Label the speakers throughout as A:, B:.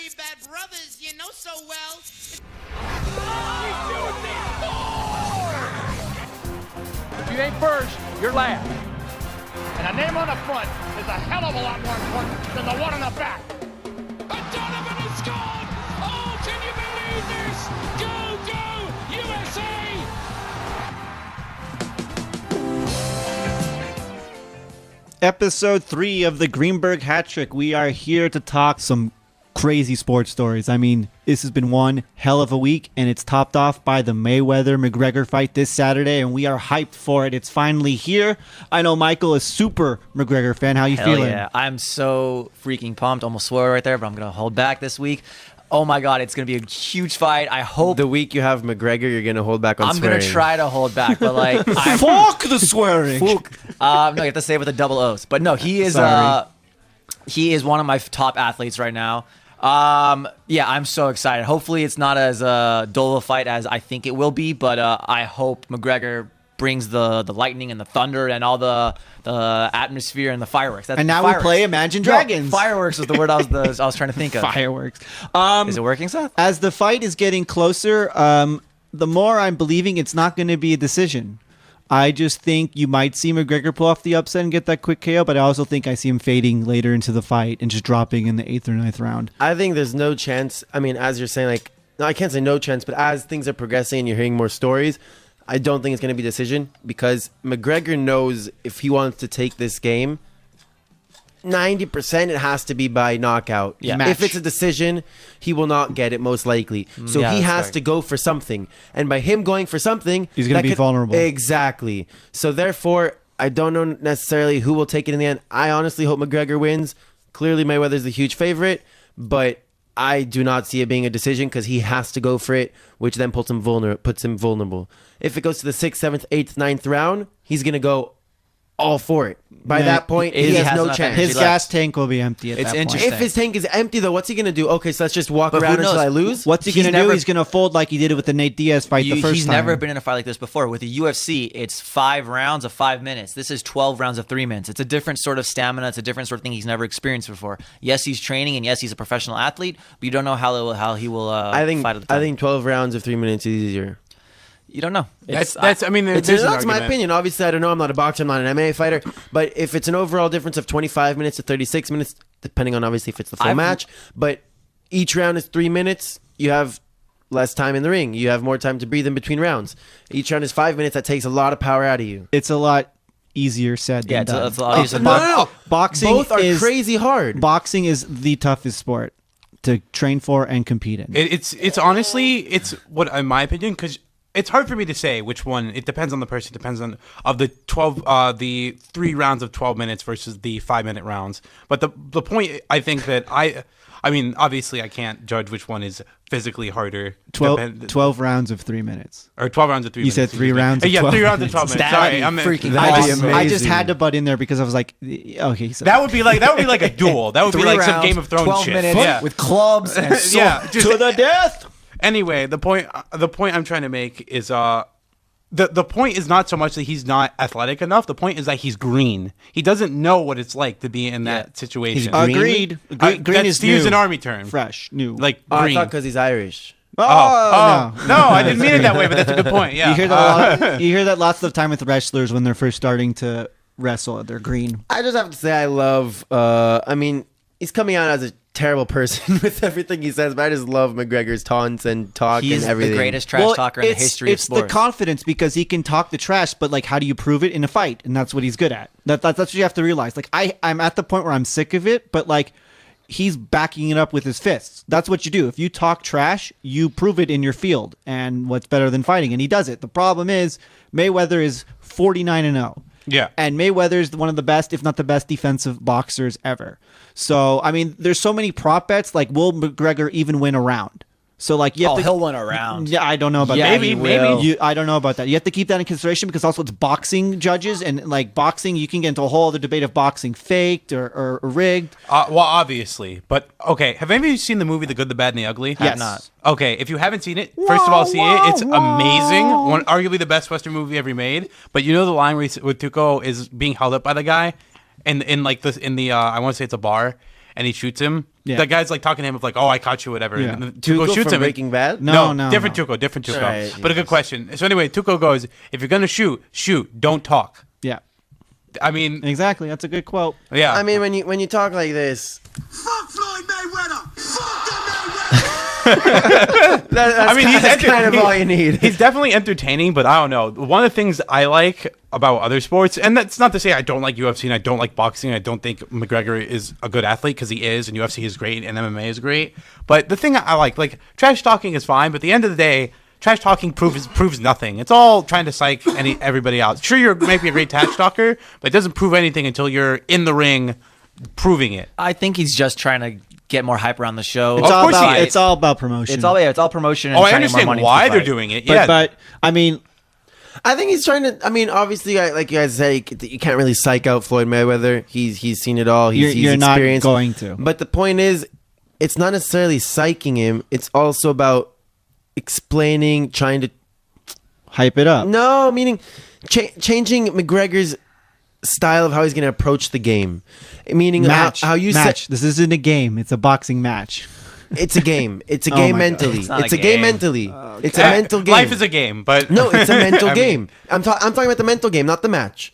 A: you bad brothers, you know so well.
B: If you ain't first, you're last. And a name on the front is a hell of a lot more important than the one on the back. And Donovan has scored! Oh, can you believe this? Go, USA!
C: Episode 3 of the Greenberg Hat Trick. We are here to talk some crazy sports stories. I mean, this has been one hell of a week, and it's topped off by the Mayweather-McGregor fight this Saturday, and we are hyped for it. It's finally here. I know Michael is super McGregor fan. How you feeling?
D: Yeah, I'm so freaking pumped. Almost swore right there, but I'm going to hold back this week. Oh my God, it's going to be a huge fight. I hope
E: the week you have McGregor, you're going to hold back on swearing.
D: I'm going to try to hold back, but like...
C: Fuck the swearing!
D: No, you have to say it with the double O's. But no, he is one of my top athletes right now. Yeah, I'm so excited. Hopefully it's not as dull a fight as I think it will be, but I hope McGregor brings the lightning and the thunder and all the atmosphere and the fireworks.
C: And now we play Imagine Dragons.
D: No, fireworks was the word I was trying to think of.
C: Fireworks.
D: Is it working, Seth?
C: As the fight is getting closer, the more I'm believing it's not going to be a decision. I just think you might see McGregor pull off the upset and get that quick KO, but I also think I see him fading later into the fight and just dropping in the 8th or 9th round.
E: I think there's no chance. I mean, as you're saying, like, no, I can't say no chance, but as things are progressing and you're hearing more stories, I don't think it's going to be a decision because McGregor knows if he wants to take this game, 90% it has to be by knockout.
D: Yeah.
E: If it's a decision, he will not get it most likely. So he has to go for something. And by him going for something...
C: he's going to be vulnerable.
E: Exactly. So therefore, I don't know necessarily who will take it in the end. I honestly hope McGregor wins. Clearly, Mayweather's the huge favorite. But I do not see it being a decision because he has to go for it, which then puts him vulnerable. If it goes to the 6th, 7th, 8th, 9th round, he's going to go all for it. By that point, he has no chance.
C: His gas tank will be empty at that point.
D: Interesting.
E: If his tank is empty, though, what's he going to do? Okay, so let's just walk around until I lose?
C: What's he going to do? He's going to fold like he did it with the Nate Diaz fight the first time.
D: He's never been in a fight like this before. With the UFC, it's 5 rounds of 5 minutes. This is 12 rounds of 3 minutes. It's a different sort of stamina. It's a different sort of thing he's never experienced before. Yes, he's training, and yes, he's a professional athlete, but you don't know how he will fight at the time.
E: I think 12 rounds of 3 minutes is easier.
D: You don't know.
F: That's
E: That's my opinion. Obviously, I don't know. I'm not a boxer. I'm not an MMA fighter. But if it's an overall difference of 25 minutes to 36 minutes, depending on obviously if it's the full match, but each round is 3 minutes, you have less time in the ring. You have more time to breathe in between rounds. Each round is 5 minutes. That takes a lot of power out of you.
C: It's a lot easier said than done.
D: It's a lot easier.
E: No.
C: Boxing
E: Both are crazy hard.
C: Boxing is the toughest sport to train for and compete in.
F: It's honestly, it's what, in my opinion, because it's hard for me to say which one. It depends on the person. It depends on the 3 rounds of 12 minutes versus the 5-minute rounds. But the point, I think that I mean, obviously, I can't judge which one is physically harder.
C: 12 rounds of 3 minutes.
F: Or 12 rounds of 3 minutes.
C: You said 3 rounds of 12
F: 3 rounds of 12 minutes. Sorry, I'm
D: freaking
C: I just had to butt in there because I was like, okay. So
F: that would be like a duel. That would be like some Game of Thrones
D: 12
F: shit.
D: minutes
F: Yeah.
D: with clubs and swords.
F: Yeah, just,
C: to the death.
F: Anyway, the point I'm trying to make is the point is not so much that he's not athletic enough. The point is that he's green. He doesn't know what it's like to be in that situation.
C: Agreed. Green is
F: to use
C: new.
F: an army term.
C: Fresh, new.
F: Like
E: I
F: green.
E: thought because he's Irish.
F: No, I didn't mean it that way, but that's a good point. Yeah,
C: You hear that lots of the time with wrestlers when they're first starting to wrestle. They're green.
E: I just have to say I love, I mean, he's coming out as a terrible person with everything he says, but I just love McGregor's taunts and talk and everything.
D: He's the greatest trash talker in the history of sports.
C: It's the confidence because he can talk the trash, but like, how do you prove it in a fight? And that's what he's good at. That's what you have to realize. Like, I'm at the point where I'm sick of it, but like, he's backing it up with his fists. That's what you do. If you talk trash, you prove it in your field. And what's better than fighting? And he does it. The problem is Mayweather is 49-0.
F: Yeah.
C: And Mayweather is one of the best, if not the best, defensive boxers ever. So, I mean, there's so many prop bets, like, will McGregor even win a round? So, like, you have
D: he'll win a round.
C: Yeah, I don't know about that.
F: Maybe.
C: I don't know about that. You have to keep that in consideration because also it's boxing judges, and like boxing, you can get into a whole other debate of boxing faked or rigged.
F: Well, obviously, but okay. Have any of you seen the movie The Good, the Bad, and the Ugly?
C: Yes.
D: Not.
F: Okay, if you haven't seen it, first of all, see it. It's amazing. Arguably the best Western movie ever made. But you know the line where Tuco is being held up by the guy, and I want to say it's a bar. and he shoots him.
C: Yeah.
F: That guy's like talking to him of like, oh, I caught you, whatever.
C: Yeah.
F: And then
E: Tuchel
F: Tuchel shoots
E: from
F: him.
E: Breaking Bad?
C: No,
F: different
C: no.
F: Tuchel, different Tuchel.
E: Right.
F: But a good question. So anyway, Tuchel goes, if you're gonna shoot, don't talk.
C: Yeah,
F: I mean,
C: exactly. That's a good quote.
F: yeah.
E: I mean, when you talk like this,
G: Fuck Floyd Mayweather! Fuck the Mayweather!
E: that's kind of all you need.
F: He's definitely entertaining, but I don't know. One of the things I like about other sports, and that's not to say I don't like UFC and I don't like boxing. I don't think McGregor is a good athlete, because he is, and UFC is great, and MMA is great. But the thing I like trash talking is fine, but at the end of the day, trash talking proves nothing. It's all trying to psych everybody out. Sure, you're maybe a great trash talker, but it doesn't prove anything until you're in the ring proving it.
D: I think he's just trying to get more hype around the show.
C: It's
F: Of
C: all
F: course
C: about,
F: he is.
C: it's all about promotion.
D: It's all promotion. And
F: Oh, I
D: trying to get more
F: understand
D: money into
F: why
D: the
F: they're
D: fight.
F: doing it.
C: But,
F: Yeah,
C: but I mean,
E: I think he's trying to. I mean, obviously, like you guys say, you can't really psych out Floyd Mayweather. He's seen it all. He's
C: you're not
E: experienced.
C: going to.
E: But the point is, it's not necessarily psyching him. It's also about explaining, trying to.
C: Hype it up.
E: No, meaning changing McGregor's style of how he's going to approach the game. Meaning
C: Match.
E: how you
C: match.
E: said
C: This isn't a game. It's a boxing match.
E: it's a game. It's a
C: Oh
E: game
C: my God.
E: mentally.
D: It's not
E: It's
D: a
E: a game
D: game.
E: mentally. It's a mental game.
F: Life is a game, but
E: No, it's a mental
F: I mean,
E: game. I'm talking about the mental game, not the match.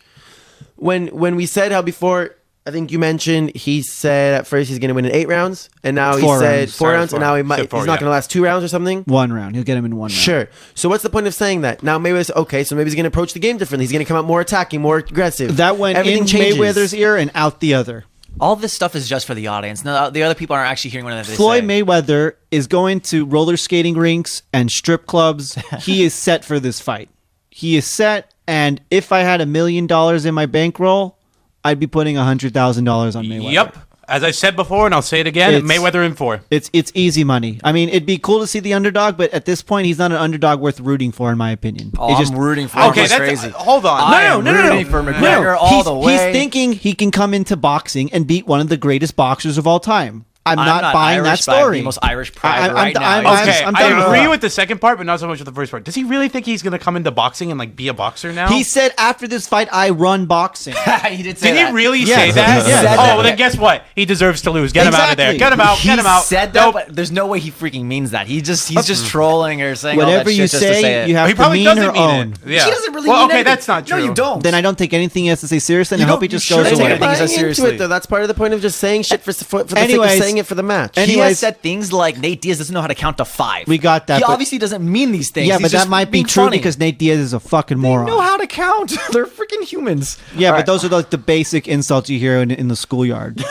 E: When we said how before, I think you mentioned he said at first he's going to win in 8 rounds, and now he
C: 4
E: said
C: rounds.
E: 4
F: Sorry,
E: rounds, and
F: 4.
E: now
F: Said
E: he's
F: 4,
E: not
F: yeah.
E: going to last 2 rounds or something.
C: 1 round. He'll get him in 1 round.
E: Sure. So what's the point of saying that? Now Mayweather said, okay, so maybe he's going to approach the game differently. He's going to come out more attacking, more aggressive.
C: That went
E: Everything
C: in
E: changes.
C: Mayweather's ear and out the other.
D: All this stuff is just for the audience. No, the other people aren't actually hearing what they
C: Floyd
D: say.
C: Mayweather is going to roller skating rinks and strip clubs. He is set for this fight. He is set, and if I had $1 million in my bankroll, I'd be putting $100,000 on Mayweather.
F: Yep. As I said before, and I'll say it again,
C: It's-
F: Mayweather in 4.
C: It's easy money. I mean, it'd be cool to see the underdog, but at this point, he's not an underdog worth rooting for, in my opinion.
D: Oh,
C: It
D: I'm rooting for him.
F: Okay,
D: It's
F: that's
D: crazy.
F: hold on.
D: I am rooting for McGregor all the way.
C: He's thinking he can come into boxing and beat one of the greatest boxers of all time. I'm not buying
D: Irish,
C: that
D: but I have
C: story.
D: the most Irish pride
C: I'm-
D: right
C: I'm-
D: now.
C: I'm-
F: Okay,
C: I'm
F: I
C: done with
F: agree
C: that.
F: with the second part, but not so much with the first part. Does he really think he's going to come into boxing and like be a boxer now?
C: He said after this fight, I run boxing.
D: he did say
F: Did
D: that.
F: he really
C: Yes.
F: say that?
C: He said
F: Oh,
C: that.
F: well then guess what? He deserves to lose. Get him out of there.
C: Exactly.
F: Get him out.
D: He
F: Get him out.
D: said that,
F: Nope.
D: but there's no way he freaking means that. He's just trolling or saying all
C: Whatever
D: that
C: you
D: shit just to say
C: say,
D: it.
C: you have
F: He
C: to
F: probably
C: mean
F: doesn't
C: or
F: mean
C: own.
F: it. Yeah.
D: He doesn't really
F: well,
D: mean
F: okay,
D: anything.
F: that's not true.
D: No, you don't.
C: Then I don't take anything he has to say seriously, and I
D: You
C: hope he
D: don't-
C: just
D: you
C: goes
D: shouldn't
C: away.
D: take anything
E: Buying
D: so seriously.
E: into it, though. That's part of the point of just saying shit for the sake of
C: Anyways.
E: saying it for the match.
D: He
C: Anyways.
D: has said things like Nate Diaz doesn't know how to count to 5.
C: We got that,
D: He
C: but-
D: obviously doesn't mean these things.
C: Yeah,
D: He's
C: but that
D: just
C: might be
D: being
C: true
D: funny.
C: because Nate Diaz is a fucking
D: they
C: moron.
D: know how to count. They're freaking humans.
C: Yeah,
D: All
C: but
D: right.
C: those are like the basic insults you hear in the schoolyard.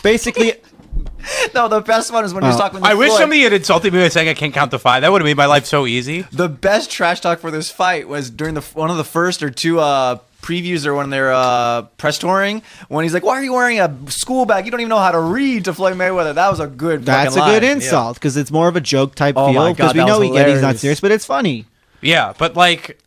C: Basically,
D: No, the best one is when he was talking with
F: I wish
D: Floyd.
F: somebody had insulted me by saying I can't count to 5. That would have made my life so easy.
D: The best trash talk for this fight was during one of the first or two previews or when they're press touring, when he's like, "Why are you wearing a school bag? You don't even know how to read." To Floyd Mayweather, that was a good.
C: that's a
D: fucking
C: good
D: line.
C: insult because it's more of a joke type
D: Oh my
C: feel
D: God,
C: because we
D: that
C: know
D: was
C: he's not
D: hilarious.
C: serious, but it's funny.
F: Yeah, but like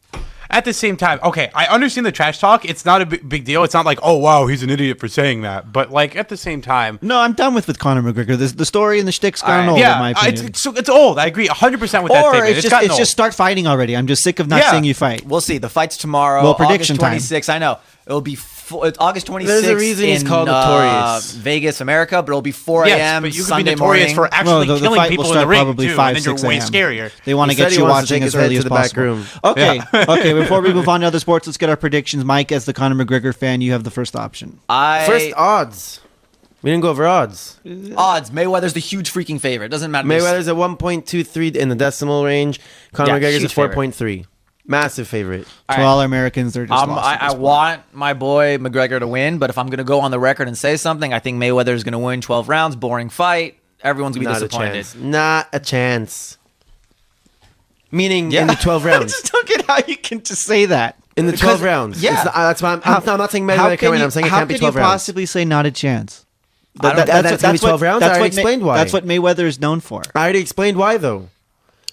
F: at the same time, okay, I understand the trash talk. It's not a big deal. It's not like, oh wow, he's an idiot for saying that. But like at the same time,
C: No, I'm done with Conor McGregor. The story and the shtick's gone old, in my opinion.
F: it's old. I agree 100% with that
C: or
F: statement.
C: it's
F: gotten
C: just
F: old.
C: start fighting already. I'm just sick of not
F: Yeah.
C: seeing you fight.
D: We'll see. The fight's tomorrow.
C: Well, prediction
D: August
C: time.
D: 26th. I know it'll be it's August 26th.
E: There's a reason he's
D: in,
E: called Notorious.
D: Vegas, America, but it'll be 4
F: Yes,
D: a.m.
F: but you could
D: Sunday
F: be notorious
D: morning.
F: for actually
C: the
F: killing
C: fight
F: people
C: will
F: in the
C: start
F: ring
C: probably
F: too,
C: 5,
F: and then
C: 6
F: you're way
C: a.m.
F: scarier.
C: They want to
E: He said
C: get
E: he
C: you
E: wants to
C: watching
E: take
C: as
E: his head
C: early
E: to
C: as
E: the back
C: possible.
E: room.
C: Okay, okay. Before we move on to other sports, let's get our predictions. Mike, as the Conor McGregor fan, you have the first option.
E: First odds. We didn't go over odds.
D: Odds. Mayweather's the huge freaking favorite. Doesn't matter.
E: Mayweather's at 1.23 in the decimal range. Conor
D: Yeah,
E: McGregor's
D: huge
E: at 4.3. Massive favorite.
C: To all Americans, they're just lost at
D: I
C: this point.
D: want my boy McGregor to win, but if I'm going to go on the record and say something, I think Mayweather is going to win 12 rounds. Boring fight. Everyone's going to be
E: Not a
D: disappointed.
E: chance. Not a chance. Meaning
D: Yeah.
E: in the 12
C: I
E: rounds.
C: just don't get how you can just say that.
E: In the 12 rounds.
D: yeah.
E: It's not, that's why I'm not saying
C: How
E: Mayweather can win. I'm saying it
C: how
E: can't be
C: can
E: 12
C: you
E: rounds.
C: possibly say not a chance?
E: That's gonna be 12 rounds? I already explained why.
C: That's what Mayweather is known for.
E: I already explained why, though.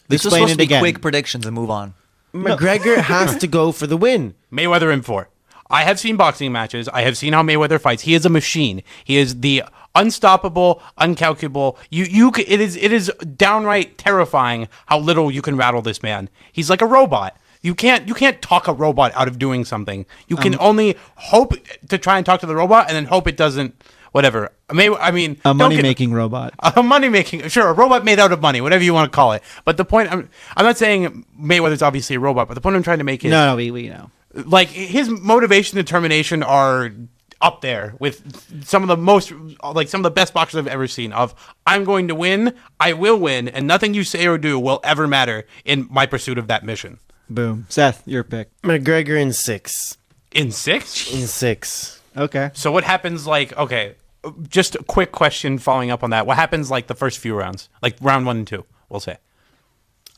D: This was
C: Explain
D: supposed to
C: it
D: be
C: again.
D: quick predictions and move on.
E: McGregor has to go for the win.
F: Mayweather in 4. I have seen boxing matches. I have seen how Mayweather fights. He is a machine. He is the unstoppable, uncalculable. It is downright terrifying how little you can rattle this man. He's like a robot. You can't talk a robot out of doing something. You can only hope to try and talk to the robot and then hope it doesn't whatever. I mean,
C: A money-making robot.
F: A money-making, sure, a robot made out of money, whatever you want to call it. But the point, I'm not saying Mayweather's obviously a robot, but the point I'm trying to make is...
C: No, we know.
F: Like, his motivation and determination are up there with some of the best boxers I've ever seen of, I'm going to win, I will win, and nothing you say or do will ever matter in my pursuit of that mission.
C: Boom. Seth, your pick.
E: McGregor in 6.
F: In 6?
E: In 6.
C: Okay.
F: So what happens, okay, just a quick question following up on that. What happens, the first few rounds? Like, round 1 and 2, we'll say.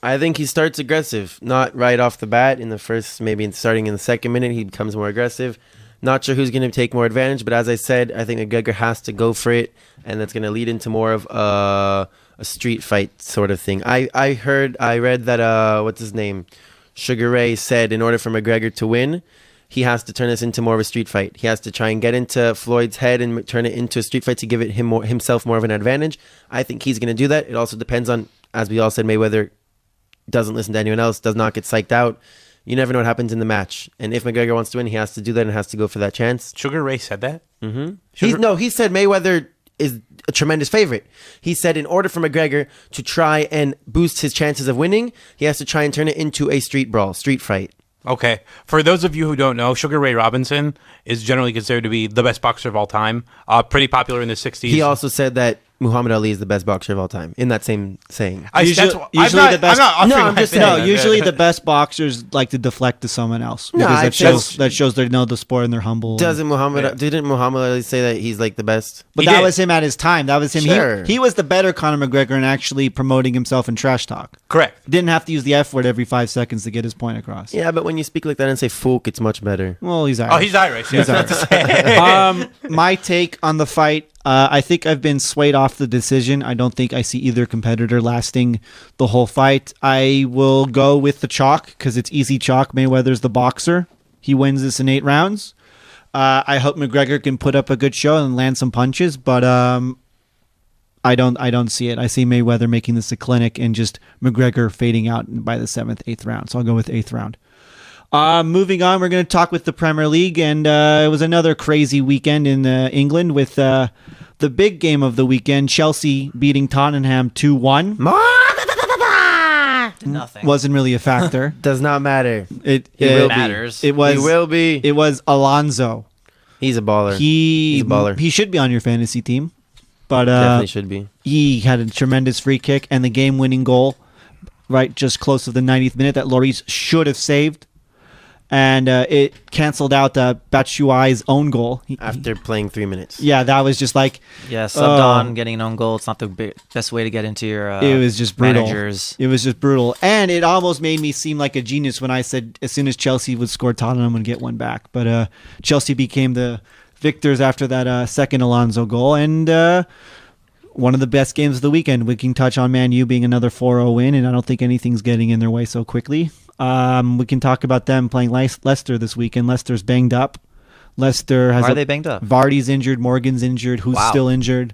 E: I think he starts aggressive, not right off the bat in the first, maybe starting in the second minute, he becomes more aggressive. Not sure who's going to take more advantage, but as I said, I think McGregor has to go for it, and that's going to lead into more of a street fight sort of thing. I read that, what's his name? Sugar Ray said in order for McGregor to win, he has to turn this into more of a street fight. He has to try and get into Floyd's head and turn it into a street fight to give it himself more of an advantage. I think he's going to do that. It also depends on, as we all said, Mayweather doesn't listen to anyone else, does not get psyched out. You never know what happens in the match. And if McGregor wants to win, he has to do that and has to go for that chance.
F: Sugar Ray said that?
E: Mm-hmm. He said Mayweather is a tremendous favorite. He said in order for McGregor to try and boost his chances of winning, he has to try and turn it into a street fight.
F: Okay. For those of you who don't know, Sugar Ray Robinson is generally considered to be the best boxer of all time. Pretty popular in the 60s.
E: He also said that Muhammad Ali is the best boxer of all time, in that same saying.
C: Usually the best boxers like to deflect to someone else because that shows they know the sport and they're humble.
E: Didn't Muhammad Ali say that he's the best?
C: But that was him at his time. That was him.
E: Sure.
C: He was the better Conor McGregor in actually promoting himself in trash talk.
F: Correct.
C: Didn't have to use the F word every 5 seconds to get his point across.
E: Yeah, but when you speak like that and say "folk," it's much better.
C: Well, he's Irish.
F: Oh, he's Irish. Yeah.
C: He's Irish. My take on the fight. I think I've been swayed off the decision. I don't think I see either competitor lasting the whole fight. I will go with the chalk because it's easy chalk. Mayweather's the boxer. He wins this in 8 rounds. I hope McGregor can put up a good show and land some punches, but I don't see it. I see Mayweather making this a clinic and just McGregor fading out by the 7th, 8th round. So I'll go with 8th round. Moving on, we're going to talk with the Premier League, and it was another crazy weekend in England with the big game of the weekend, Chelsea beating Tottenham 2-1.
D: Nothing.
C: Wasn't really a factor.
E: Does not matter.
D: It matters.
C: It was.
E: He will be.
C: It was Alonso.
E: He's a baller.
C: He's
E: a baller.
C: He should be on your fantasy team, but
E: definitely should be.
C: He had a tremendous free kick and the game-winning goal, right, just close to the 90th minute that Lloris should have saved. And it canceled out Batshuayi's own goal.
E: After playing 3 minutes.
C: Yeah, that was just like...
D: Yeah, subbed on, getting an own goal. It's not the best way to get into your
C: it was just brutal.
D: managers.
C: It was just brutal. And it almost made me seem like a genius when I said as soon as Chelsea would score, Tottenham would get one back. But Chelsea became the victors after that second Alonso goal. And one of the best games of the weekend. We can touch on Man U being another 4-0 win, and I don't think anything's getting in their way so quickly. We can talk about them playing Leicester this weekend. Leicester's banged up. Leicester has.
D: Why are they banged up?
C: Vardy's injured. Morgan's injured. Who's still injured?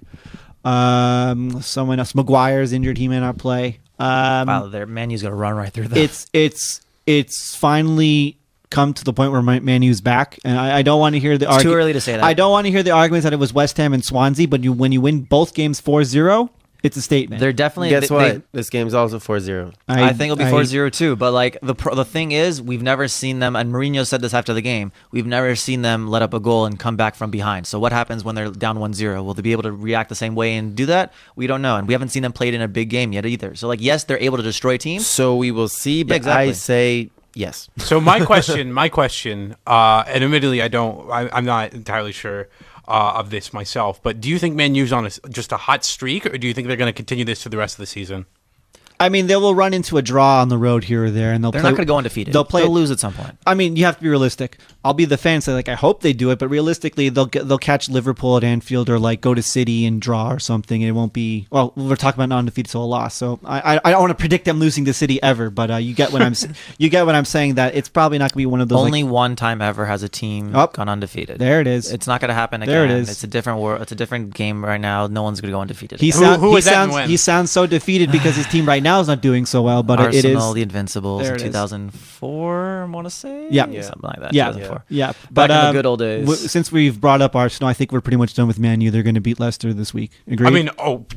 C: Someone else. Maguire's injured. He may not play.
D: Wow, their Manu's gonna run right through that.
C: It's finally come to the point where Man U's back, and I don't want to hear the
D: argument. Too early to say that.
C: I don't want to hear the arguments that it was West Ham and Swansea, but when you win both games 4-0. It's a statement.
D: They're definitely.
E: Guess what? This game's also 4-0.
D: I think it'll be 4-0 too. But the thing is, we've never seen them. And Mourinho said this after the game. We've never seen them let up a goal and come back from behind. So what happens when they're down 1-0? Will they be able to react the same way and do that? We don't know. And we haven't seen them played in a big game yet either. So yes, they're able to destroy teams.
E: So we will see. But I say yes.
F: So my question, and admittedly, I'm not entirely sure. Of this myself, but do you think Man U's on just a hot streak, or do you think they're going to continue this for the rest of the season?
C: I mean, they will run into a draw on the road here or there, and they're
D: not going to go undefeated. They'll lose at some point.
C: I mean, you have to be realistic. I'll be the fan, say I hope they do it, but realistically, they'll catch Liverpool at Anfield or go to City and draw or something. And it won't be. Well, we're talking about non-defeated, so a loss. So I don't want to predict them losing to City ever, but you get what I'm saying. That it's probably not going to be one of those.
D: Only one time ever has a team gone undefeated.
C: There it is.
D: It's not going to happen again.
C: There it is.
D: It's a different world. It's a different game right now. No one's going to go undefeated.
C: He sounds so defeated because his team right now Martial's not doing so well, but it
D: Arsenal,
C: is
D: the Invincibles
C: There
D: in
C: it is.
D: 2004, I want to say.
C: Yeah.
D: Something like that.
C: Yeah,
D: 2004.
C: yeah.
D: Back
C: But
D: in the good old days.
C: since we've brought up Arsenal, I think we're pretty much done with Man U. They're going to beat Leicester this week. Agree?
F: I mean,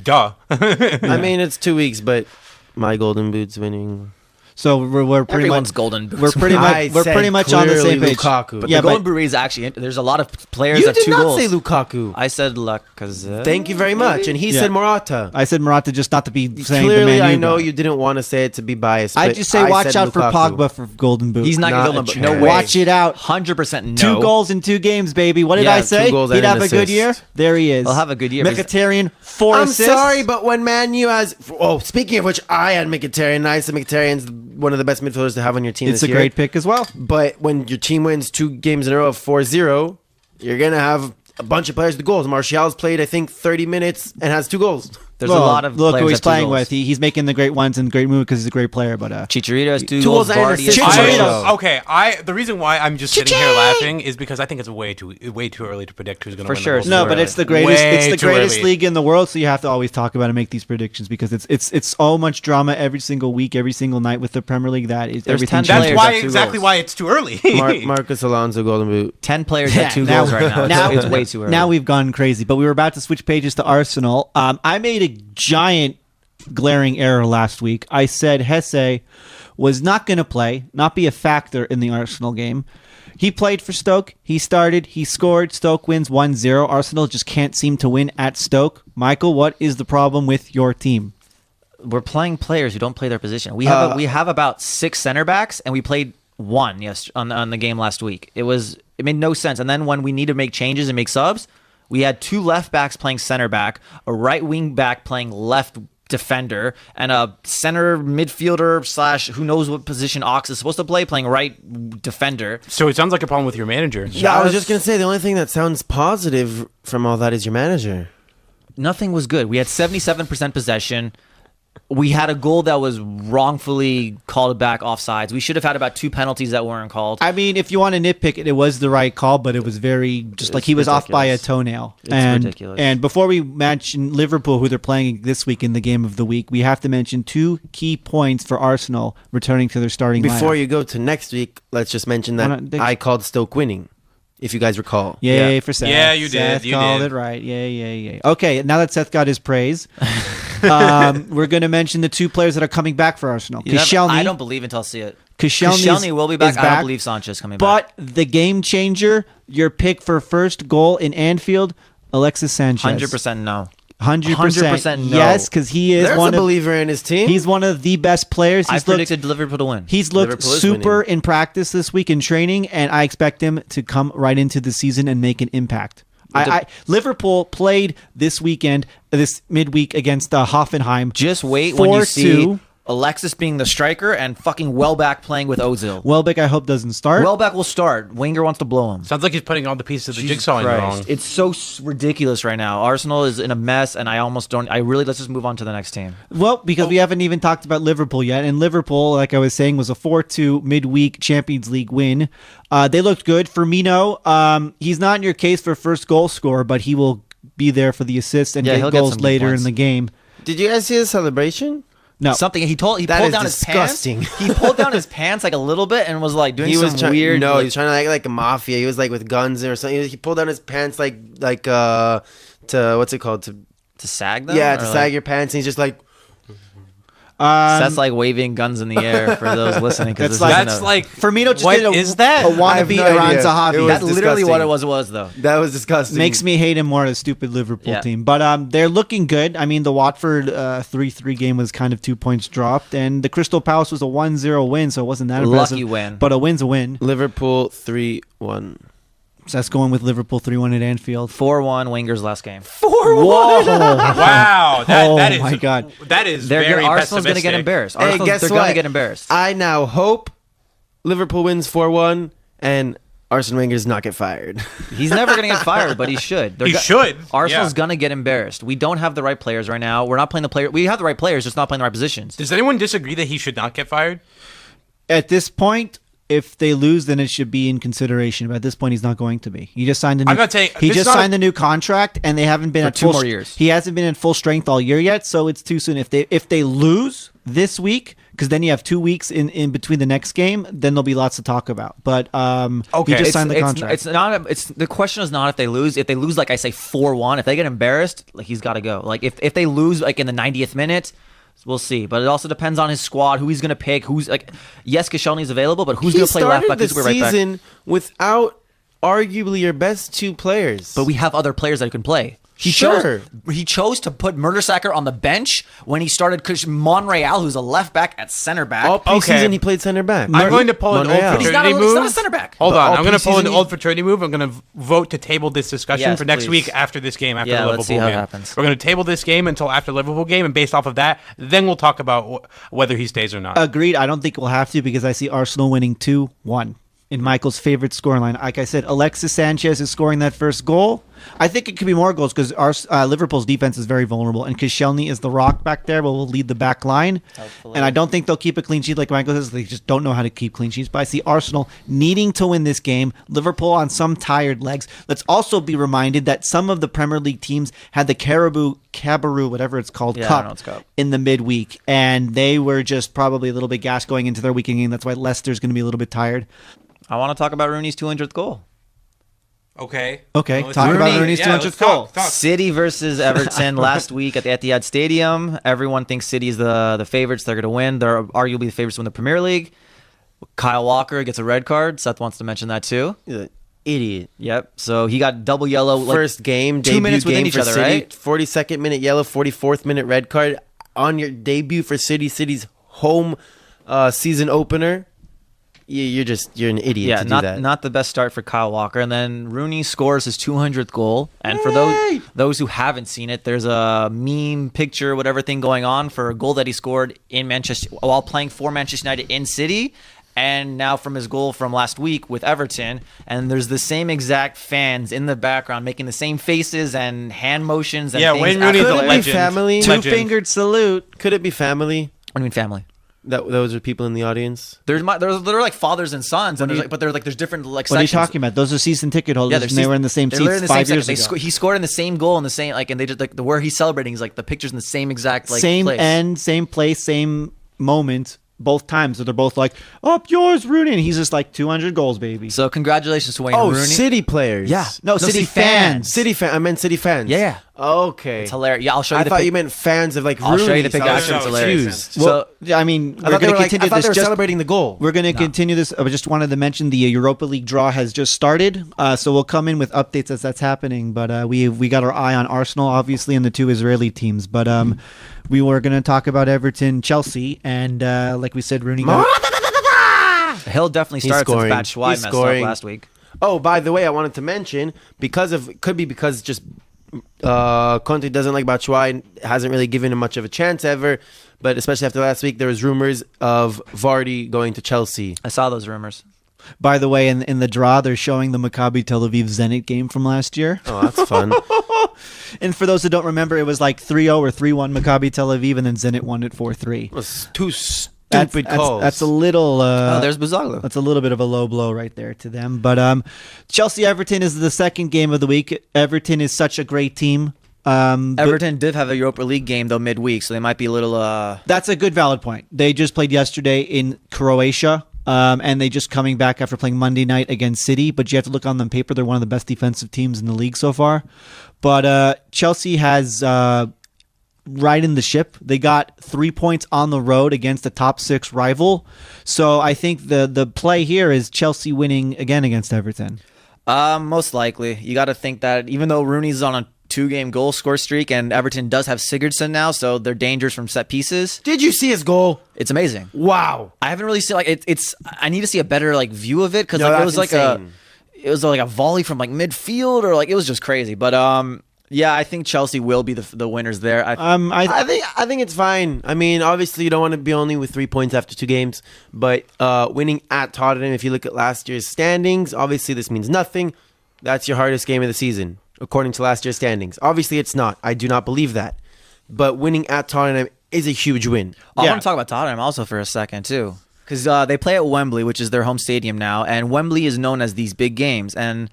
F: duh.
E: I mean, it's 2 weeks, but my Golden Boot's winning.
C: so we're pretty
D: Everyone's
C: much
D: golden boots.
C: we're pretty
E: I
C: much
E: said
C: on the same
E: clearly
C: page.
E: Lukaku.
D: But
C: Yeah,
D: the golden
C: but
D: boot is actually. There's a lot of players
E: You
D: that
E: did
D: two
E: not
D: goals.
E: say Lukaku.
D: I said Lacazette.
E: Thank you very much. And he
C: Yeah.
E: said Morata.
C: I said Morata just not to be saying
E: Clearly,
C: the Man U
E: I know
C: guy.
E: you didn't want to say it to be biased.
C: I
E: but
C: just say watch
E: said
C: out for
E: Lukaku.
C: Pogba for Golden Boot.
D: He's not
E: Not
D: going
E: a
D: to no
E: chance.
D: way.
C: Watch it out.
D: 100% no.
C: 2 goals in 2 games, baby. What did
E: Yeah,
C: I
E: 2
C: say?
E: goals
C: He'd
E: and
C: have
E: an
C: a good
E: assist.
C: year. There he is.
D: He'll have a good year, but he's-
C: Mkhitaryan 4
E: I'm
C: assists.
E: sorry, but when Man U has... Oh, speaking of which, I had Mkhitaryan. I said Mkhitaryan's one of the best midfielders to have on your team
C: It's
E: this
C: a
E: year.
C: great pick as well.
E: But when your team wins 2 games in a row of 4-0, you're going to have a bunch of players with goals. Martial's played, I think, 30 minutes and has 2 goals.
D: There's
C: Well,
D: a lot of
C: look
D: players
C: who he's
D: that have 2
C: playing
D: goals.
C: with. He's making the great ones and great move because he's a great player. But
D: Chicharito has 2
E: Two
D: goals.
E: goals and an
D: Vardy has
E: assist.
D: 2
C: Chicharito.
D: goals.
F: Okay, the reason why I'm just sitting here laughing is because I think it's way too early to predict who's going to
D: For
F: win.
D: sure,
F: The
D: it's
F: Golden
C: no,
F: Boot.
C: but
D: early.
C: it's the greatest.
F: Way
C: It's the
F: too
C: greatest
F: early.
C: league in the world. So you have to always talk about and make these predictions because it's so much drama every single week, every single night with the Premier League that is
D: There's
C: everything
D: 10
C: changes.
F: That's
D: players
F: why
D: have 2
F: exactly
D: goals.
F: why it's too early.
E: Marcus Alonso, Golden Boot.
D: 10 players at 2
C: now-
D: goals right now.
C: now-
D: It's way too early.
C: Now we've gone crazy, but we were about to switch pages to Arsenal. I made a giant glaring error last week. I said Hesse was not going to play, not be a factor in the Arsenal game. He played for Stoke. He started. He scored. Stoke wins 1-0. Arsenal just can't seem to win at Stoke. Michael, what is the problem with your team?
D: We're playing players who don't play their position. We have about 6 center backs, and we played 1 on the game last week. It made no sense. And then when we need to make changes and make subs, we had 2 left backs playing center back, a right wing back playing left defender, and a center midfielder / who knows what position Ox is supposed to play playing right defender.
F: So it sounds like a problem with your manager.
E: Yeah, I was just going to say, the only thing that sounds positive from all that is your manager.
D: Nothing was good. We had 77% possession. We had a goal that was wrongfully called back offsides. We should have had about 2 penalties that weren't called.
C: I mean, if you want to nitpick it, it was the right call, but it was very just like he was off by a
D: ridiculous.
C: toenail.
D: It's ridiculous.
C: And before we mention Liverpool, who they're playing this week in the game of the week, we have to mention 2 key points for Arsenal returning to their starting
E: Before
C: lineup.
E: you go to next week, let's just mention
C: Why
E: that
C: not-
E: I called Stoke winning, if you guys recall.
C: Yay for Seth.
F: Yeah, you did.
C: Seth
F: You
C: called
F: did.
C: it right. Yay. Okay, now that Seth got his praise, we're going to mention the 2 players that are coming back for Arsenal.
D: You never-
C: Koscielny,
D: I don't believe until I see it.
C: Koscielny
D: will be back.
C: is
D: I don't believe Sanchez coming back.
C: But the game changer, your pick for first goal in Anfield, Alexis Sanchez.
D: 100% no.
C: 100%
D: no.
C: yes, because he is
E: There's
C: one
E: a
C: of
E: believer in his team.
C: he's one of the best players.
D: I
C: He's looked
D: predicted Liverpool to win.
C: he's looked
E: Liverpool is
C: super
E: winning.
C: in practice this week in training, and I expect him to come right into the season and make an impact. Liverpool played this weekend, this midweek against Hoffenheim.
D: Just wait when you see
C: 4-2.
D: Alexis being the striker and fucking Welbeck playing with Ozil.
C: Welbeck, I hope doesn't start.
D: Welbeck will start. Wenger wants to blow him.
F: Sounds like he's putting all the pieces of the
D: Jesus
F: jigsaw in
D: Christ.
F: wrong.
D: It's so ridiculous right now. Arsenal is in a mess, and I almost don't. Let's just move on to the next team.
C: Well, because we haven't even talked about Liverpool yet. And Liverpool, like I was saying, was a 4-2 midweek Champions League win. They looked good. Firmino, he's not in your case for first goal scorer, but he will be there for the assists and
D: Yeah,
C: get
D: he'll get
C: goals
D: some good
C: later
D: points.
C: in the game.
E: Did you guys see the celebration?
C: No.
D: Something he
E: That
D: pulled
E: is
D: down
E: disgusting.
D: his pants. He pulled down his pants like a little bit and was like doing some weird.
E: No,
D: like-
E: he was trying to act like a mafia. He was like with guns or something. He pulled down his pants to what's it called to
D: sag them.
E: yeah
D: or
E: to
D: like-
E: sag your pants. And he's just like
D: That's like waving guns in the air for those listening.
C: That's
F: That's like
C: Firmino just
F: what
C: did
F: is that?
C: a
E: I have
C: wannabe
E: no
C: Iran
E: idea. It
C: Zahavi.
E: was
D: that's literally what
E: disgusting.
D: it was though.
E: that was disgusting.
C: Makes me hate him more at a stupid Liverpool
D: Yeah.
C: team. But they're looking good. I mean, the Watford 3-3 game was kind of 2 points dropped, and the Crystal Palace was a 1-0 win, so it wasn't that impressive.
D: Lucky win.
C: But a win's a win.
E: Liverpool 3-1.
C: So that's going with Liverpool 3-1 at Anfield.
D: 4-1 Wenger's last game.
C: Whoa!
F: Wow, that is
C: my God.
F: that is
D: They're
F: very
D: Arsenal's going to get
F: pessimistic.
D: embarrassed.
E: Hey,
D: Arsenal's,
E: guess
D: they're
E: what?
D: going to get embarrassed.
E: I now hope Liverpool wins 4-1 and Arsene Wenger does not get fired.
D: He's never going to get fired, but he should.
F: He should.
D: Arsenal's
F: Yeah.
D: going to get embarrassed. We don't have the right players right now. We're not playing the player. We have the right players, just not playing the right positions.
F: Does anyone disagree that he should not get fired?
C: At this point, if they lose, then it should be in consideration. But at this point, he's not going to be. He just signed a new.
F: I'm gonna tell you,
C: he
F: it's
C: just
F: not
C: signed the new contract, and they haven't been
D: For
C: at
D: 2
C: full
D: more years.
C: He hasn't been at full strength all year yet, so it's too soon. If they lose this week, because then you have 2 weeks in between the next game, then there'll be lots to talk about. But he just signed the contract.
D: It's not. It's the question is not if they lose. If they lose, like I say, 4-1. If they get embarrassed, like he's got to go. Like if they lose, like in the 90th minute. We'll see, but it also depends on his squad, who he's going to pick, who's like. Yes, Koscielny's available, but who's going to play left back?
E: He started the season without arguably your best 2 players.
D: But we have other players that can play. He chose to put Mertesacker on the bench when he started Monreal, who's a left back, at center back.
E: All preseason he played center back.
F: I'm going to pull an old
E: Monreal.
F: fraternity
D: He's
F: move.
D: not a center back.
F: Hold
E: But
F: on,
E: all
F: I'm going to pull an
E: preseason
F: old fraternity move. I'm going to vote to table this discussion
D: Yes,
F: for next
D: please.
F: week after this game, after
D: Yeah,
F: the Liverpool
D: let's see how it
F: game.
D: happens.
F: We're going to table this game until after the Liverpool game, and based off of that, then we'll talk about whether he stays or not.
C: Agreed. I don't think we'll have to because I see Arsenal winning 2-1 in Michael's favorite scoreline. Like I said, Alexis Sanchez is scoring that first goal. I think it could be more goals because Liverpool's defense is very vulnerable, and Koscielny is the rock back there, but will lead the back line. And I don't think they'll keep a clean sheet like Michael says. They just don't know how to keep clean sheets. But I see Arsenal needing to win this game. Liverpool on some tired legs. Let's also be reminded that some of the Premier League teams had the Cabaroo, whatever it's called,
D: Yeah, I
C: cup
D: know it's cup.
C: in the midweek, and they were just probably a little bit gassed going into their weekend game. That's why Leicester's going to be a little bit tired.
D: I want to talk about Rooney's 200th goal.
F: Okay.
C: Okay,
F: Well,
C: talk about
F: Rooney-
C: Rooney's
F: yeah,
C: 200th
F: let's
C: goal.
F: talk.
D: City versus Everton last week at the Etihad Stadium. Everyone thinks City's the favorites. They're going to win. They're arguably the favorites to win the Premier League. Kyle Walker gets a red card. Seth wants to mention that too.
E: He's an idiot.
D: Yep. So he got double yellow.
E: First game,
D: 2
E: debut
D: minutes within
E: game
D: each
E: for
D: other,
E: City.
D: right?
E: 42nd minute yellow, 44th minute red card on your debut for City. City's home season opener. You're an idiot
D: Yeah,
E: to do that.
D: not the best start for Kyle Walker. And then Rooney scores his 200th goal. And for those who haven't seen it, there's a meme picture, whatever thing going on for a goal that he scored in Manchester while playing for Manchester United in City. And now from his goal from last week with Everton. And there's the same exact fans in the background making the same faces and hand motions. And
F: Yeah,
D: things
F: Wayne Rooney's
D: after
F: a
E: Could
D: the
E: it
D: play.
E: be family?
F: Legend.
C: Two-fingered salute.
E: Could it be family?
D: What do you mean family?
E: That those are people in the audience.
D: There are like fathers and sons, and there's different like
C: What are you
D: sections.
C: talking about? Those are season ticket holders,
D: they're
C: and they were in the same
D: they're
C: seats
D: literally in the
C: 5
D: same
C: years
D: second.
C: ago.
D: He scored in the same goal in the same and they just the where he's celebrating is the pictures in the same exact
C: same
D: place.
C: end, same place, same moment, both times. So they're both like, up yours, Rooney. And he's just like, 200 goals, baby.
D: So congratulations to Wayne
E: Oh,
D: Rooney.
E: City players.
D: Yeah.
C: No, City fans.
E: City fan. I meant City fans.
D: Yeah.
E: Okay.
D: It's hilarious. Yeah, I'll show you
E: I
D: the
E: thought
D: pic-
E: you meant fans of like
D: I'll show you the
E: Rooney.
D: picture.
E: I was
D: Actually, it's
F: so
D: hilarious.
E: confused.
C: Well, I mean,
E: I
C: we're
E: thought
C: going
E: they
C: to
E: were like,
C: continue
E: I thought
C: this.
E: they were
C: Just,
E: celebrating the goal.
C: we're going to continue this. I just wanted to mention the Europa League draw has just started. So we'll come in with updates as that's happening. But we got our eye on Arsenal, obviously, and the 2 Israeli teams. But we were going to talk about Everton, Chelsea. And like we said, Rooney got
D: He'll definitely
E: He's
D: start since
E: scoring.
D: Batshuayi
E: He's
D: messed
E: scoring.
D: up last week.
E: Oh, by the way, I wanted to mention because just Conte doesn't like Batshuayi, hasn't really given him much of a chance ever. But especially after last week, there was rumors of Vardy going to Chelsea.
D: I saw those rumors.
C: By the way, in the draw, they're showing the Maccabi Tel Aviv Zenit game from last year.
E: Oh, that's fun.
C: And for those who don't remember, it was like 3-0 or 3-1 Maccabi Tel Aviv, and then Zenit won it 4-3.
E: It was two stupid
C: That's,
E: calls.
C: that's a little.
D: Oh, there's Buzoglu.
C: That's a little bit of a low blow right there to them. But Chelsea Everton is the second game of the week. Everton is such a great team.
D: Everton did have a Europa League game though midweek, so they might be a little.
C: That's a good valid point. They just played yesterday in Croatia. And they just coming back after playing Monday night against City. But you have to look on them paper. They're one of the best defensive teams in the league so far. But Chelsea has riding the ship. They got 3 points on the road against the top 6 rival. So I think the play here is Chelsea winning again against Everton.
D: Most likely. You got to think that even though Rooney's on a 2-game goal score streak and Everton does have Sigurdsson now, so they're dangerous from set pieces.
E: Did you see his goal?
D: It's amazing.
E: Wow.
D: I haven't really seen it's. I need to see a better view of it because
E: No,
D: it
E: that's
D: was like
E: insane.
D: it was like a volley from midfield or it was just crazy. But yeah, I think Chelsea will be the winners there.
E: I think it's fine. I mean, obviously you don't want to be only with 3 points after 2 games, but winning at Tottenham, if you look at last year's standings, obviously this means nothing. That's your hardest game of the season, according to last year's standings. Obviously it's not. I do not believe that. But winning at Tottenham is a huge win.
D: I want to talk about Tottenham also for a second too. because they play at Wembley, which is their home stadium now, and Wembley is known as these big games, and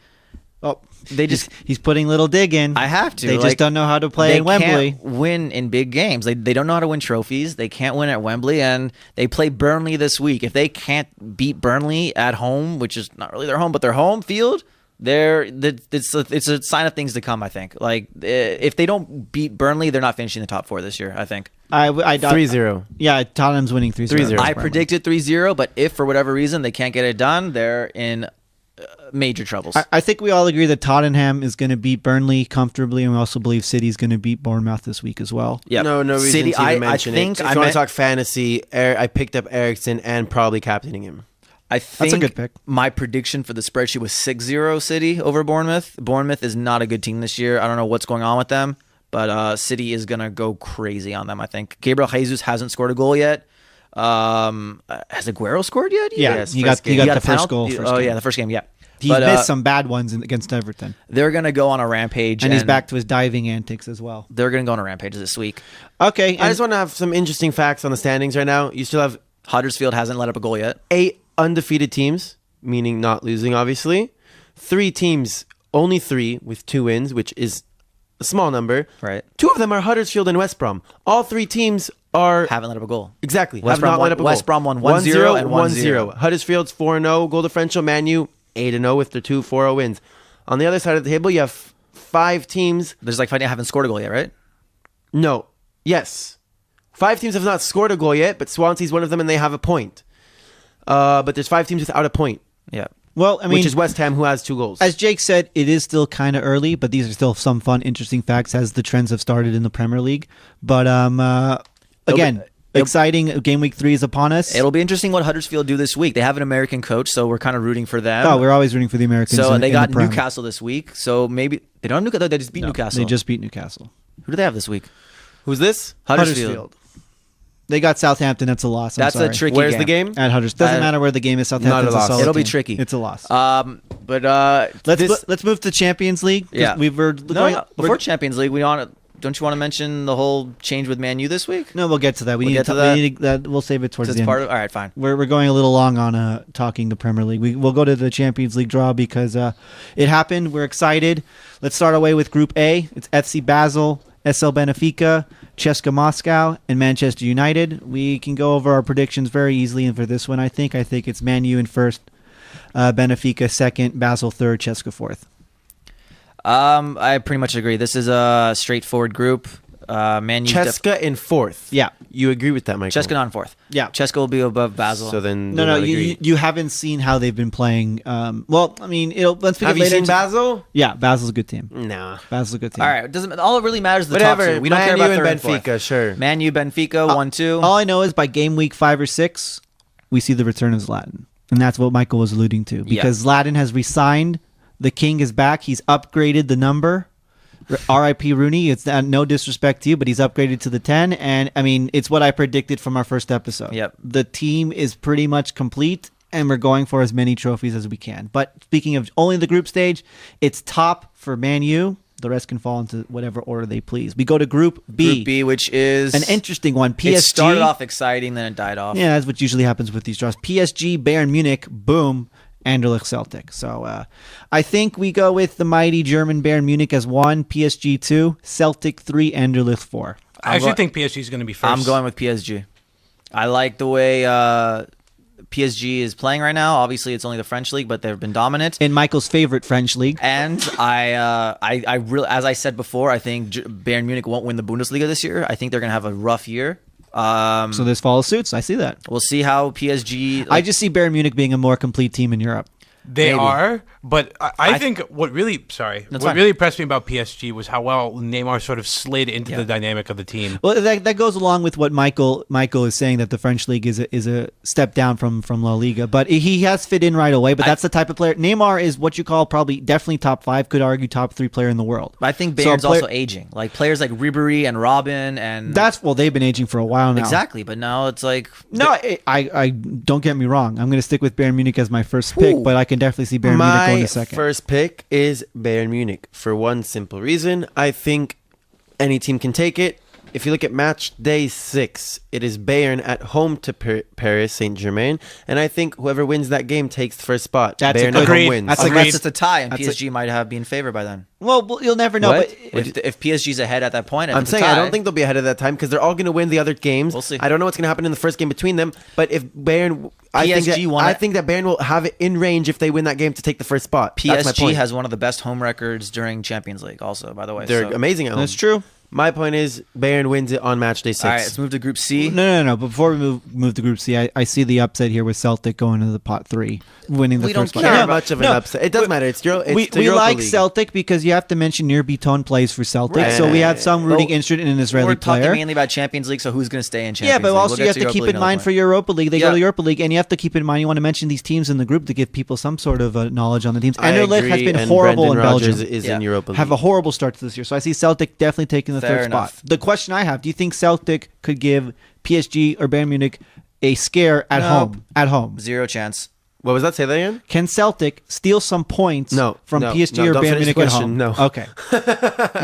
D: they just
C: he's putting little dig in.
D: I have to.
C: They just don't know how to play in Wembley.
D: They can't win in big games. They don't know how to win trophies. They can't win at Wembley, and they play Burnley this week. If they can't beat Burnley at home, which is not really their home, but their home field, it's a sign of things to come. I think. Like if they don't beat Burnley, they're not finishing the top 4 this year. I think.
C: I
E: 3-0.
C: Yeah, Tottenham's winning 3-0.
D: I predicted 3-0, but if for whatever reason they can't get it done, they're in major troubles.
C: I think we all agree that Tottenham is going to beat Burnley comfortably, and we also believe City's going to beat Bournemouth this week as well.
D: Yeah,
E: No reason
D: City.
E: to even mention
D: I think
E: it. If you want to talk fantasy, I picked up Eriksen and probably captaining him.
D: I think
C: That's a good pick.
D: My prediction for the spreadsheet was 6-0 City over Bournemouth. Bournemouth is not a good team this year. I don't know what's going on with them, but City is going to go crazy on them, I think. Gabriel Jesus hasn't scored a goal yet. Has Aguero scored yet?
C: Yeah,
D: Yes,
C: he got the first goal.
D: The first game, yeah.
C: He's missed some bad ones against Everton.
D: They're going to go on a rampage.
C: And he's back to his diving antics as well.
D: They're going to go on a rampage this week.
C: Okay.
E: I just want to have some interesting facts on the standings right now. You still have
D: Huddersfield hasn't let up a goal yet.
E: 8 undefeated teams, meaning not losing, obviously. 3 teams, only 3 with 2 wins, which is a small number.
D: Right.
E: 2 of them are Huddersfield and West Brom. All 3 teams haven't
D: let up a goal.
E: Exactly.
D: West
E: have not
D: Brom
E: let up a goal.
D: West Brom won 1-0 and 1-0.
E: Huddersfield's 4-0 goal differential. Man U 8-0 with their 2 4-0 wins. On the other side of the table, you have 5 teams.
D: There's like 5 haven't scored a goal yet, right?
E: No. Yes. 5 teams have not scored a goal yet, but Swansea's one of them and they have a point. But there's 5 teams without a point.
D: Yeah.
C: Well, I mean,
E: which is West Ham, who has 2 goals.
C: As Jake said, it is still kind of early, but these are still some fun, interesting facts as the trends have started in the Premier League. But again, exciting. Game week 3 is upon us.
D: It'll be interesting what Huddersfield do this week. They have an American coach, so we're kind of rooting for them.
C: Oh, we're always rooting for the Americans.
D: So they got
C: the Prem.
D: Newcastle this week. So maybe they don't have Newcastle. They just beat Newcastle.
C: They just beat Newcastle.
D: Who do they have this week?
E: Who's this?
D: Huddersfield.
C: They got Southampton. That's a loss.
D: That's a tricky
E: Where's
D: game.
E: the game?
C: At Huddersfield. Doesn't matter where the game is. Southampton's
E: Not a loss.
C: solid
D: It'll be
C: team.
D: tricky.
C: It's a loss. Let's move to Champions League.
D: Yeah. Before
C: we're
D: Champions League, don't you want to mention the whole change with Man U this week?
C: No, we'll get to that.
D: We'll get to that.
C: We need that. We'll save it towards the end.
D: All right, fine.
C: We're going a little long on talking the Premier League. We'll go to the Champions League draw because it happened. We're excited. Let's start away with Group A. It's FC Basel, SL Benfica, CSKA Moscow, and Manchester United. We can go over our predictions very easily. And for this one, I think it's Man U in first, Benfica second, Basel third, CSKA fourth.
D: I pretty much agree. This is a straightforward group. Man U.
E: CSKA in 4th.
C: Yeah.
E: You agree with that, Michael?
D: CSKA not in 4th.
C: Yeah.
D: CSKA will be above Basel.
E: So then
C: No, you haven't seen how they've been playing. Well, I mean, let's pick
E: have
C: it
E: you
C: later.
E: seen Basel?
C: Yeah, Basel's a good team.
E: No.
C: Basel's a good team.
D: All right. All it really matters is the
E: Whatever.
D: top 2. We don't
E: Man
D: care
E: U
D: about
E: and
D: third and
E: Benfica,
D: fourth.
E: sure.
D: Man U, Benfica, 1-2.
C: All I know is by game week 5 or 6, we see the return of Zlatan. And that's what Michael was alluding to. Because Zlatan has resigned. The king is back. He's upgraded the number. R.I.P. Rooney. It's no disrespect to you, but he's upgraded to the 10. And, I mean, it's what I predicted from our first episode.
D: Yep.
C: The team is pretty much complete, and we're going for as many trophies as we can. But speaking of only the group stage, it's top for Man U. The rest can fall into whatever order they please. We go to Group B.
D: Group B, which is
C: An interesting one. PSG.
D: It started off exciting, then it died off.
C: Yeah, that's what usually happens with these draws. PSG, Bayern Munich, boom, Anderlecht Celtic. So I think we go with the mighty German Bayern Munich as 1, PSG 2, Celtic 3, Anderlecht 4.
F: I actually think PSG is going to be first.
D: I'm going with PSG. I like the way PSG is playing right now. Obviously, it's only the French league, but they've been dominant.
C: In Michael's favorite French league.
D: And I really, as I said before, I think Bayern Munich won't win the Bundesliga this year. I think they're going to have a rough year.
C: So this follows suits. I see that.
D: We'll see how PSG.
C: I just see Bayern Munich being a more complete team in Europe.
F: They
D: Maybe.
F: are, but I think what really
D: fine.
F: impressed me about PSG was how well Neymar sort of slid into the dynamic of the team.
C: Well, that goes along with what Michael is saying, that the French league is a step down from La Liga, but he has fit in right away. But that's the type of player. Neymar is what you call probably definitely top 5, could argue top 3 player in the world.
D: I think Bayern's also aging. Like players like Ribéry and Robin and
C: They've been aging for a while now.
D: exactly. But now it's like
C: No, I don't get me wrong. I'm going to stick with Bayern Munich as my first pick, but I can definitely see Bayern Munich going
E: My
C: to second.
E: first pick is Bayern Munich for one simple reason. I think any team can take it. if you look at match day 6, it is Bayern at home to Paris Saint-Germain, and I think whoever wins that game takes the first spot.
C: That's a
E: Bayern
C: good-
E: at home
F: Agreed.
E: wins.
C: That's a
D: Unless
C: good-
D: it's a tie, and
C: that's
D: PSG might have been favored by then.
C: Well, you'll never know.
E: What?
C: But
D: If PSG's ahead at that point, if
E: I'm
D: it's
E: saying
D: a tie,
E: I don't think they'll be ahead of that time because they're all going to win the other games.
D: We'll see.
E: I don't know what's going to happen in the first game between them, but if Bayern, I
D: PSG won it.
E: think that Bayern will have it in range if they win that game to take the first spot. That's my
D: PSG
E: point.
D: has one of the best home records during Champions League. Also, by the way,
E: They're
D: so.
E: amazing at home.
C: that's true.
E: My point is Bayern wins it on match day 6.
D: All right, let's move to Group C.
C: No. Before we move to Group C, I see the upset here with Celtic going to the pot 3, winning the
D: We don't
C: first spot.
D: care
E: Not
C: No,
E: much of an
C: no.
E: upset. It doesn't matter. It's the
C: We
E: Europa
C: like
E: League.
C: Celtic because you have to mention Nir Bitton plays for Celtic, so we have some rooting
D: Well,
C: interest in an
D: We're
C: Israeli
D: talking
C: player.
D: mainly about Champions League, so who's going to stay in Champions
C: Yeah,
D: League?
C: but also
D: We'll
C: you have
D: get
C: to
D: Europa
C: keep
D: League
C: in
D: another
C: mind
D: point.
C: for Europa League, they go
D: Yeah.
C: to Europa League, and you have to keep in mind you want to mention these teams in the group to give people some sort of knowledge on the teams.
E: I
C: Anderlecht has
E: agree,
C: been
E: and
C: horrible
E: Brendan
C: in Belgium.
E: Rodgers is
D: Yeah.
E: in Europa League.
C: Have a horrible start to this year, so I see Celtic definitely taking the
D: Fair
C: third
D: enough.
C: spot. The question I have: do you think Celtic could give PSG or Bayern Munich a scare at
D: No.
C: home? At home,
D: Zero chance.
E: What was that? Say that again?
C: can Celtic steal some points
E: No,
C: from
E: no,
C: PSG
E: no,
C: or
E: don't
C: Bayern
E: finish the
C: Munich at
E: question,
C: home?
E: no.
C: Okay.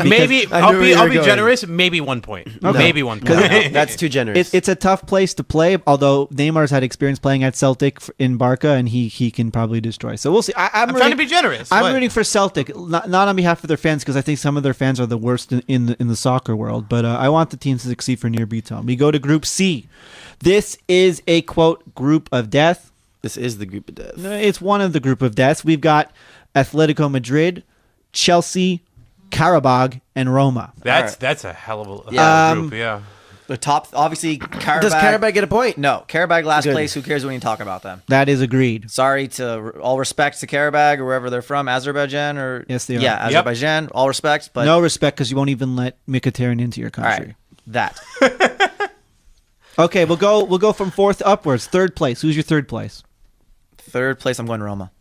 F: Maybe
E: I
F: I'll
E: knew
F: be
E: where you
F: I'll
E: were
F: be
E: going.
F: generous. Maybe 1 point. Maybe 1 point.
E: No, that's too generous.
C: It's a tough place to play, although Neymar's had experience playing at Celtic in Barca, and he can probably destroy. So we'll see. I'm
F: trying to be generous.
C: I'm
F: What?
C: rooting for Celtic, not on behalf of their fans, because I think some of their fans are the worst in the soccer world. But I want the teams to succeed for Nir Bitton. We go to Group C. This is a, quote, group of death.
E: This is the group of death.
C: No, it's one of the group of deaths. We've got Atletico Madrid, Chelsea, Karabakh, and Roma.
F: That's a hell of a
D: Yeah.
F: group. Yeah.
D: The top, obviously, Karabakh.
E: Does Karabakh get a point?
D: No, Karabakh last
E: Good.
D: place. Who cares when you talk about them?
C: That is agreed.
D: Sorry to all respect to Karabakh or wherever they're from, Azerbaijan or
C: Yes, they are.
D: Yeah,
F: Yep.
D: Azerbaijan. All respect, but
C: No respect because you won't even let Mkhitaryan into your
D: all
C: country.
D: right, that
C: Okay, we'll go from fourth upwards. Third place. Who's your third place?
D: third place. I'm going Roma.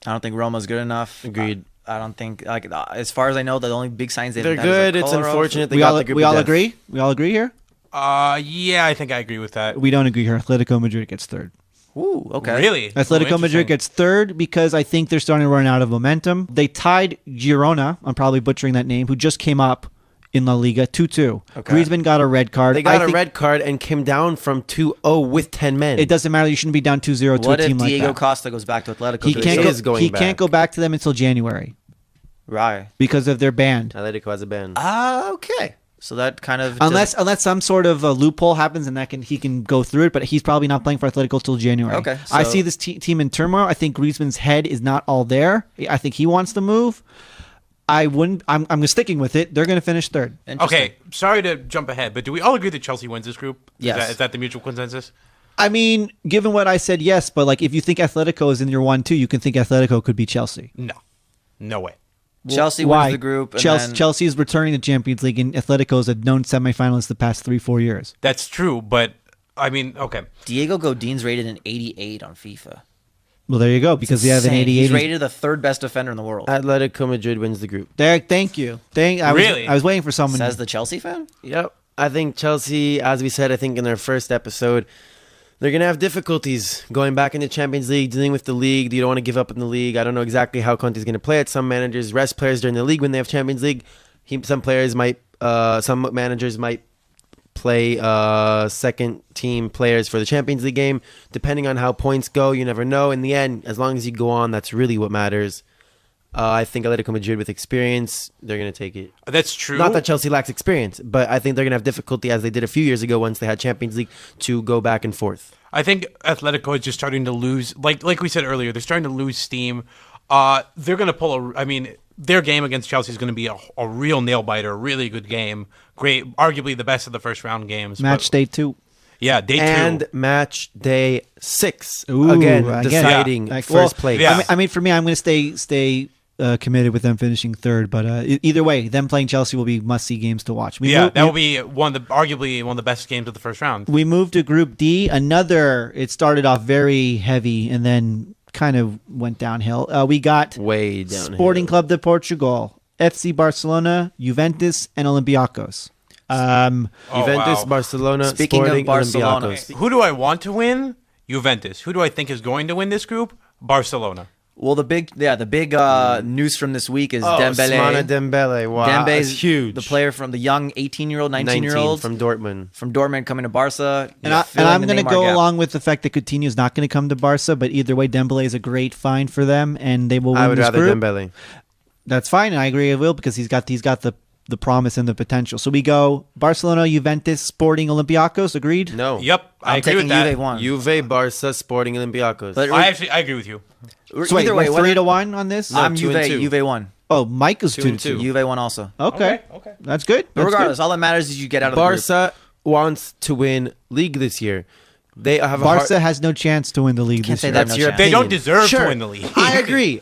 D: I don't think Roma's good enough.
E: Agreed.
D: I don't think as far as I know, the only big signs they've
E: They're
D: had is
E: good.
D: like
E: It's
D: Kolarov.
E: unfortunate they
C: We
E: got
C: all
E: the group
C: we
E: of
C: all
E: death.
C: agree. We all agree here.
F: Yeah, I think I agree with that.
C: We don't agree here. Atletico Madrid gets third.
D: Ooh, okay.
F: Really?
C: Atletico
F: Oh,
C: Madrid
F: interesting.
C: gets third because I think they're starting to run out of momentum. They tied Girona. I'm probably butchering that name. Who just came up in La Liga 2-2.
D: Okay.
C: Griezmann got a red card.
E: They got
C: I
E: a
C: think
E: red card and came down from 2-0 with 10 men.
C: It doesn't matter. You shouldn't be down 2-0 to
D: What
C: a
D: if
C: team like
D: Diego
C: that.
D: Costa goes back to Atletico?
C: He
D: Do they
C: can't
D: say-
C: go.
E: is going
C: He
E: back.
C: can't go back to them until January
D: Right.
C: because of their ban.
E: Atletico has a ban.
D: Okay. So that kind of
C: Unless some sort of loophole happens and he can go through it, but he's probably not playing for Atletico till January.
D: Okay,
C: I
D: so-
C: see this team in turmoil. I think Griezmann's head is not all there. I think he wants to move. I'm sticking with it. They're going to finish third.
D: Interesting.
F: Okay, sorry to jump ahead, but do we all agree that Chelsea wins this group?
D: Yes.
F: Is that the mutual consensus?
C: I mean, given what I said, yes, but like if you think Atletico is in your 1-2, you can think Atletico could be Chelsea.
F: No way.
D: Chelsea
C: Why?
D: wins the group. And
C: Chelsea,
D: then,
C: Chelsea is returning to Champions League, and Atletico is a known semifinalist the past 3-4 years.
F: That's true, but I mean, okay.
D: Diego Godin's rated an 88 on FIFA.
C: Well, there you go, because they have an
D: Insane.
C: 88.
D: He's rated the third best defender in the world.
E: Atletico Madrid wins the group.
C: There, thank you.
F: Really?
C: I was waiting for someone.
D: Says the Chelsea fan.
E: Yep. I think Chelsea, as we said, I think in their first episode, they're going to have difficulties going back into Champions League, dealing with the league. You don't want to give up in the league. I don't know exactly how Conte's going to play it. Some managers rest players during the league when they have Champions League. Some managers might play second team players for the Champions League game. Depending on how points go, you never know. In the end, as long as you go on, that's really what matters. I think Atletico Madrid with experience, they're going to take it.
F: That's true.
E: Not that Chelsea lacks experience, but I think they're going to have difficulty as they did a few years ago once they had Champions League to go back and forth.
F: I think Atletico is just starting to lose, like we said earlier, they're starting to lose steam. They're going to pull their game against Chelsea is going to be a real nail biter, a really good game. Great, arguably the best of the first round games.
C: Match day 2.
F: Yeah, day 2.
E: And match day 6.
C: Ooh,
E: again,
C: again.
E: deciding
C: Yeah.
E: first place.
F: Yeah.
C: I mean, for me, I'm going to stay committed with them finishing third. But either way, them playing Chelsea will be must-see games to watch.
F: That will be arguably one of the best games of the first round.
C: We moved to Group D. It started off very heavy and then kind of went downhill. We got
E: Way downhill.
C: Sporting Club de Portugal, FC Barcelona, Juventus, and Olympiacos.
E: Juventus,
F: wow.
E: Barcelona,
D: Speaking of
E: Sporting,
D: Barcelona.
E: Olympiacos.
F: Who do I want to win? Juventus. Who do I think is going to win this group? Barcelona.
D: Well, the big news from this week is Dembele.
E: Ousmane Dembele. Wow,
D: Dembe's
E: that's huge.
D: the player from the young 18-year-old, 19-year-old
E: from Dortmund.
D: From Dortmund coming to Barca.
C: And I'm going to go along with the fact that Coutinho is not going to come to Barca, but either way, Dembele is a great find for them, and they will win
E: I would
C: this
E: rather
C: group.
E: Dembele.
C: That's fine, and I agree it will because he's got the promise and the potential. So we go Barcelona, Juventus, Sporting, Olympiacos. Agreed?
E: No.
F: Yep, I
D: I'm
F: agree
D: taking
F: with that.
D: Juve 1.
E: Juve, Barca, Sporting, Olympiacos.
D: But
F: I agree with you.
C: So wait,
D: either
C: we're
D: way,
C: 3-1 on this?
E: No,
D: I'm
E: 2 and 2.
D: Juve 1.
C: Oh, Mike is 2-2.
E: 2.
D: Juve 1 also.
C: Okay.
F: Okay.
C: That's good.
D: But
C: That's
D: regardless,
C: good.
D: all that matters is you get out of the group.
E: Barca wants to win league this year. They have
C: Barca has no chance to win the league
D: Can't
C: this
D: say
C: year.
D: that.
E: That's
D: No
E: your
D: chance.
F: They
E: opinion.
F: don't deserve
E: Sure.
F: to win the league.
E: I agree.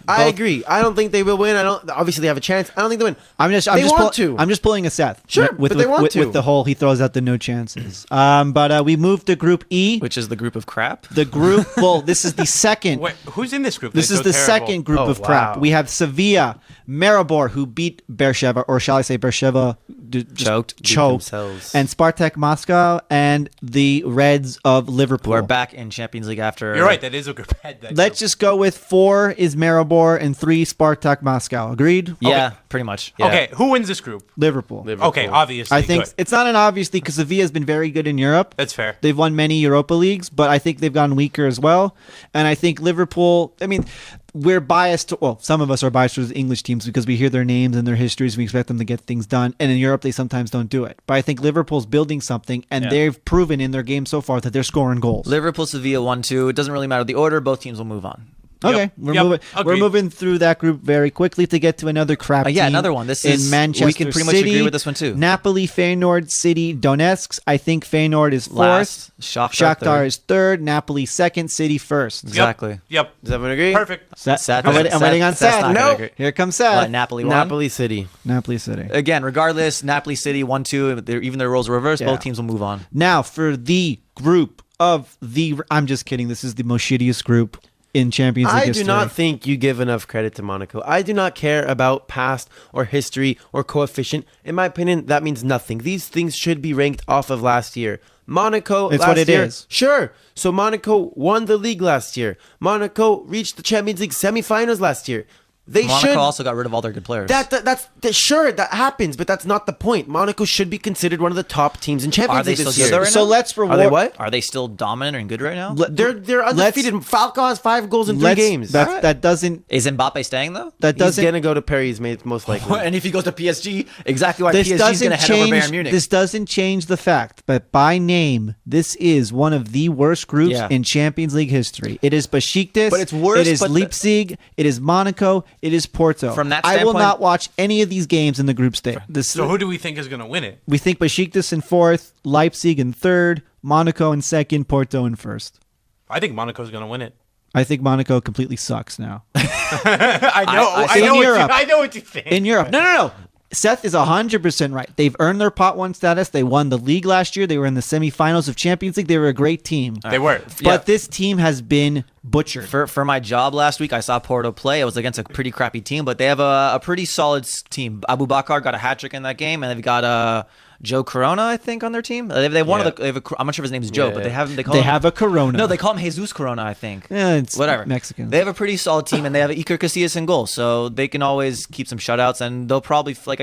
E: I don't think they will win. Obviously they have a chance. I don't think they win.
C: I'm
E: They
C: just
E: want to.
C: I'm just pulling a Seth.
E: Sure,
C: with,
E: but they want to.
C: with the whole he throws out the no chances. But we move to Group E.
D: Which is the group of crap.
C: The group. Well, this is the second.
F: Wait, who's in this group?
C: This
F: that's
C: is
F: so
C: the
F: terrible?
C: second group
E: Oh,
C: of crap.
E: wow.
C: We have Sevilla, Maribor, who beat Beersheva, or shall I say Beersheva just
D: Choked. Beat
C: choked,
E: themselves.
C: and Spartak Moscow, and the Reds of Liverpool.
D: We're back in Champions League after.
F: You're right. That is a group.
C: Let's just go with 4 is Maribor and 3 Spartak Moscow. Agreed?
D: Yeah, pretty much. Yeah.
F: Okay, who wins this group?
C: Liverpool.
F: Okay, obviously.
C: I think
F: good.
C: it's not an obviously because Sevilla has been very good in Europe.
F: That's fair.
C: They've won many Europa Leagues, but I think they've gotten weaker as well. And I think Liverpool, I mean, we're biased to, well, some of us are biased towards English teams because we hear their names and their histories. We expect them to get things done. And in Europe, they sometimes don't do it. But I think Liverpool's building something, and they've proven in their game so far that they're scoring goals.
D: Liverpool, Sevilla 1-2. It doesn't really matter the order. Both teams will move on.
C: Okay,
F: Yep.
C: we're
F: Yep.
C: moving. We're
F: Agreed.
C: moving through that group very quickly to get to another crap team.
D: Yeah, another one. This
C: in
D: is
C: Manchester
D: we can pretty much
C: City,
D: agree with this one too.
C: Napoli, Feyenoord, City, Donetsk. I think Feyenoord is fourth.
D: Last. Shakhtar third.
C: is third. Napoli second. City first.
D: Exactly.
F: Yep.
E: Does everyone agree?
F: Perfect.
C: Seth,
D: Seth-
C: I'm waiting on
D: Seth's
C: Seth.
D: not gonna agree.
C: Here comes Seth.
D: What, Napoli 1?
E: Napoli City.
C: Napoli City.
D: Again, regardless, Napoli City 1-2. Even their roles are reversed.
C: Yeah.
D: Both teams will move on.
C: Now for the group of the. I'm just kidding. This is the most shittiest group in Champions League
E: I
C: history.
E: do not think you give enough credit to Monaco. I do not care about past or history or coefficient. In my opinion, that means nothing. These things should be ranked off of last year. Monaco
C: It's
E: last
C: what it
E: year,
C: is.
E: Sure. So Monaco won the league last year. Monaco reached the Champions League semifinals last year. They
D: Monaco
E: should
D: also got rid of all their good players.
E: that's sure that happens, but that's not the point. Monaco should be considered one of the top teams in
D: Are
E: Champions
D: they
E: League this
D: still good
E: year.
D: right
C: So
D: now?
C: let's reward.
E: Are they what?
D: Are they still dominant and good right now?
E: They're undefeated. Falcao has 5 goals in 3 games.
C: That doesn't.
D: Is Mbappe staying though?
C: That
E: He's
C: doesn't.
E: gonna go to Paris, most likely.
D: And if he goes to PSG, exactly why
C: This
D: PSG is
C: doesn't
D: going to head over Bayern
C: change.
D: Munich.
C: This doesn't change the fact, but by name, this is one of the worst groups
D: Yeah.
C: in Champions League history. It is Besiktas.
D: But it's worse,
C: It is
D: but
C: Leipzig. It is Monaco. It is Porto.
D: From that
C: I will
D: standpoint-
C: not watch any of these games in the group stage.
F: So who do we think is going to win it?
C: We think Besiktas in fourth, Leipzig in third, Monaco in second, Porto in first.
F: I think Monaco's going to win it.
C: I think Monaco completely sucks now.
F: I
C: In Europe.
F: know what you think.
C: In Europe. No. Seth is 100% right. They've earned their pot one status. They won the league last year. They were in the semifinals of Champions League. They were a great team.
F: They were.
C: But this team has been butchered.
D: For my job last week, I saw Porto play. It was against a pretty crappy team, but they have a pretty solid team. Abu Bakar got a hat trick in that game, and they've got Joe Corona, I think, on their team. They have one of the. They have I'm not sure if his name is Joe, but they have. They
C: They have a Corona.
D: No, they call him Jesus Corona, I think.
C: Yeah, it's
D: Whatever.
C: Mexican.
D: They have a pretty solid team, and they have Iker Casillas in goal, so they can always keep some shutouts, and they'll probably, like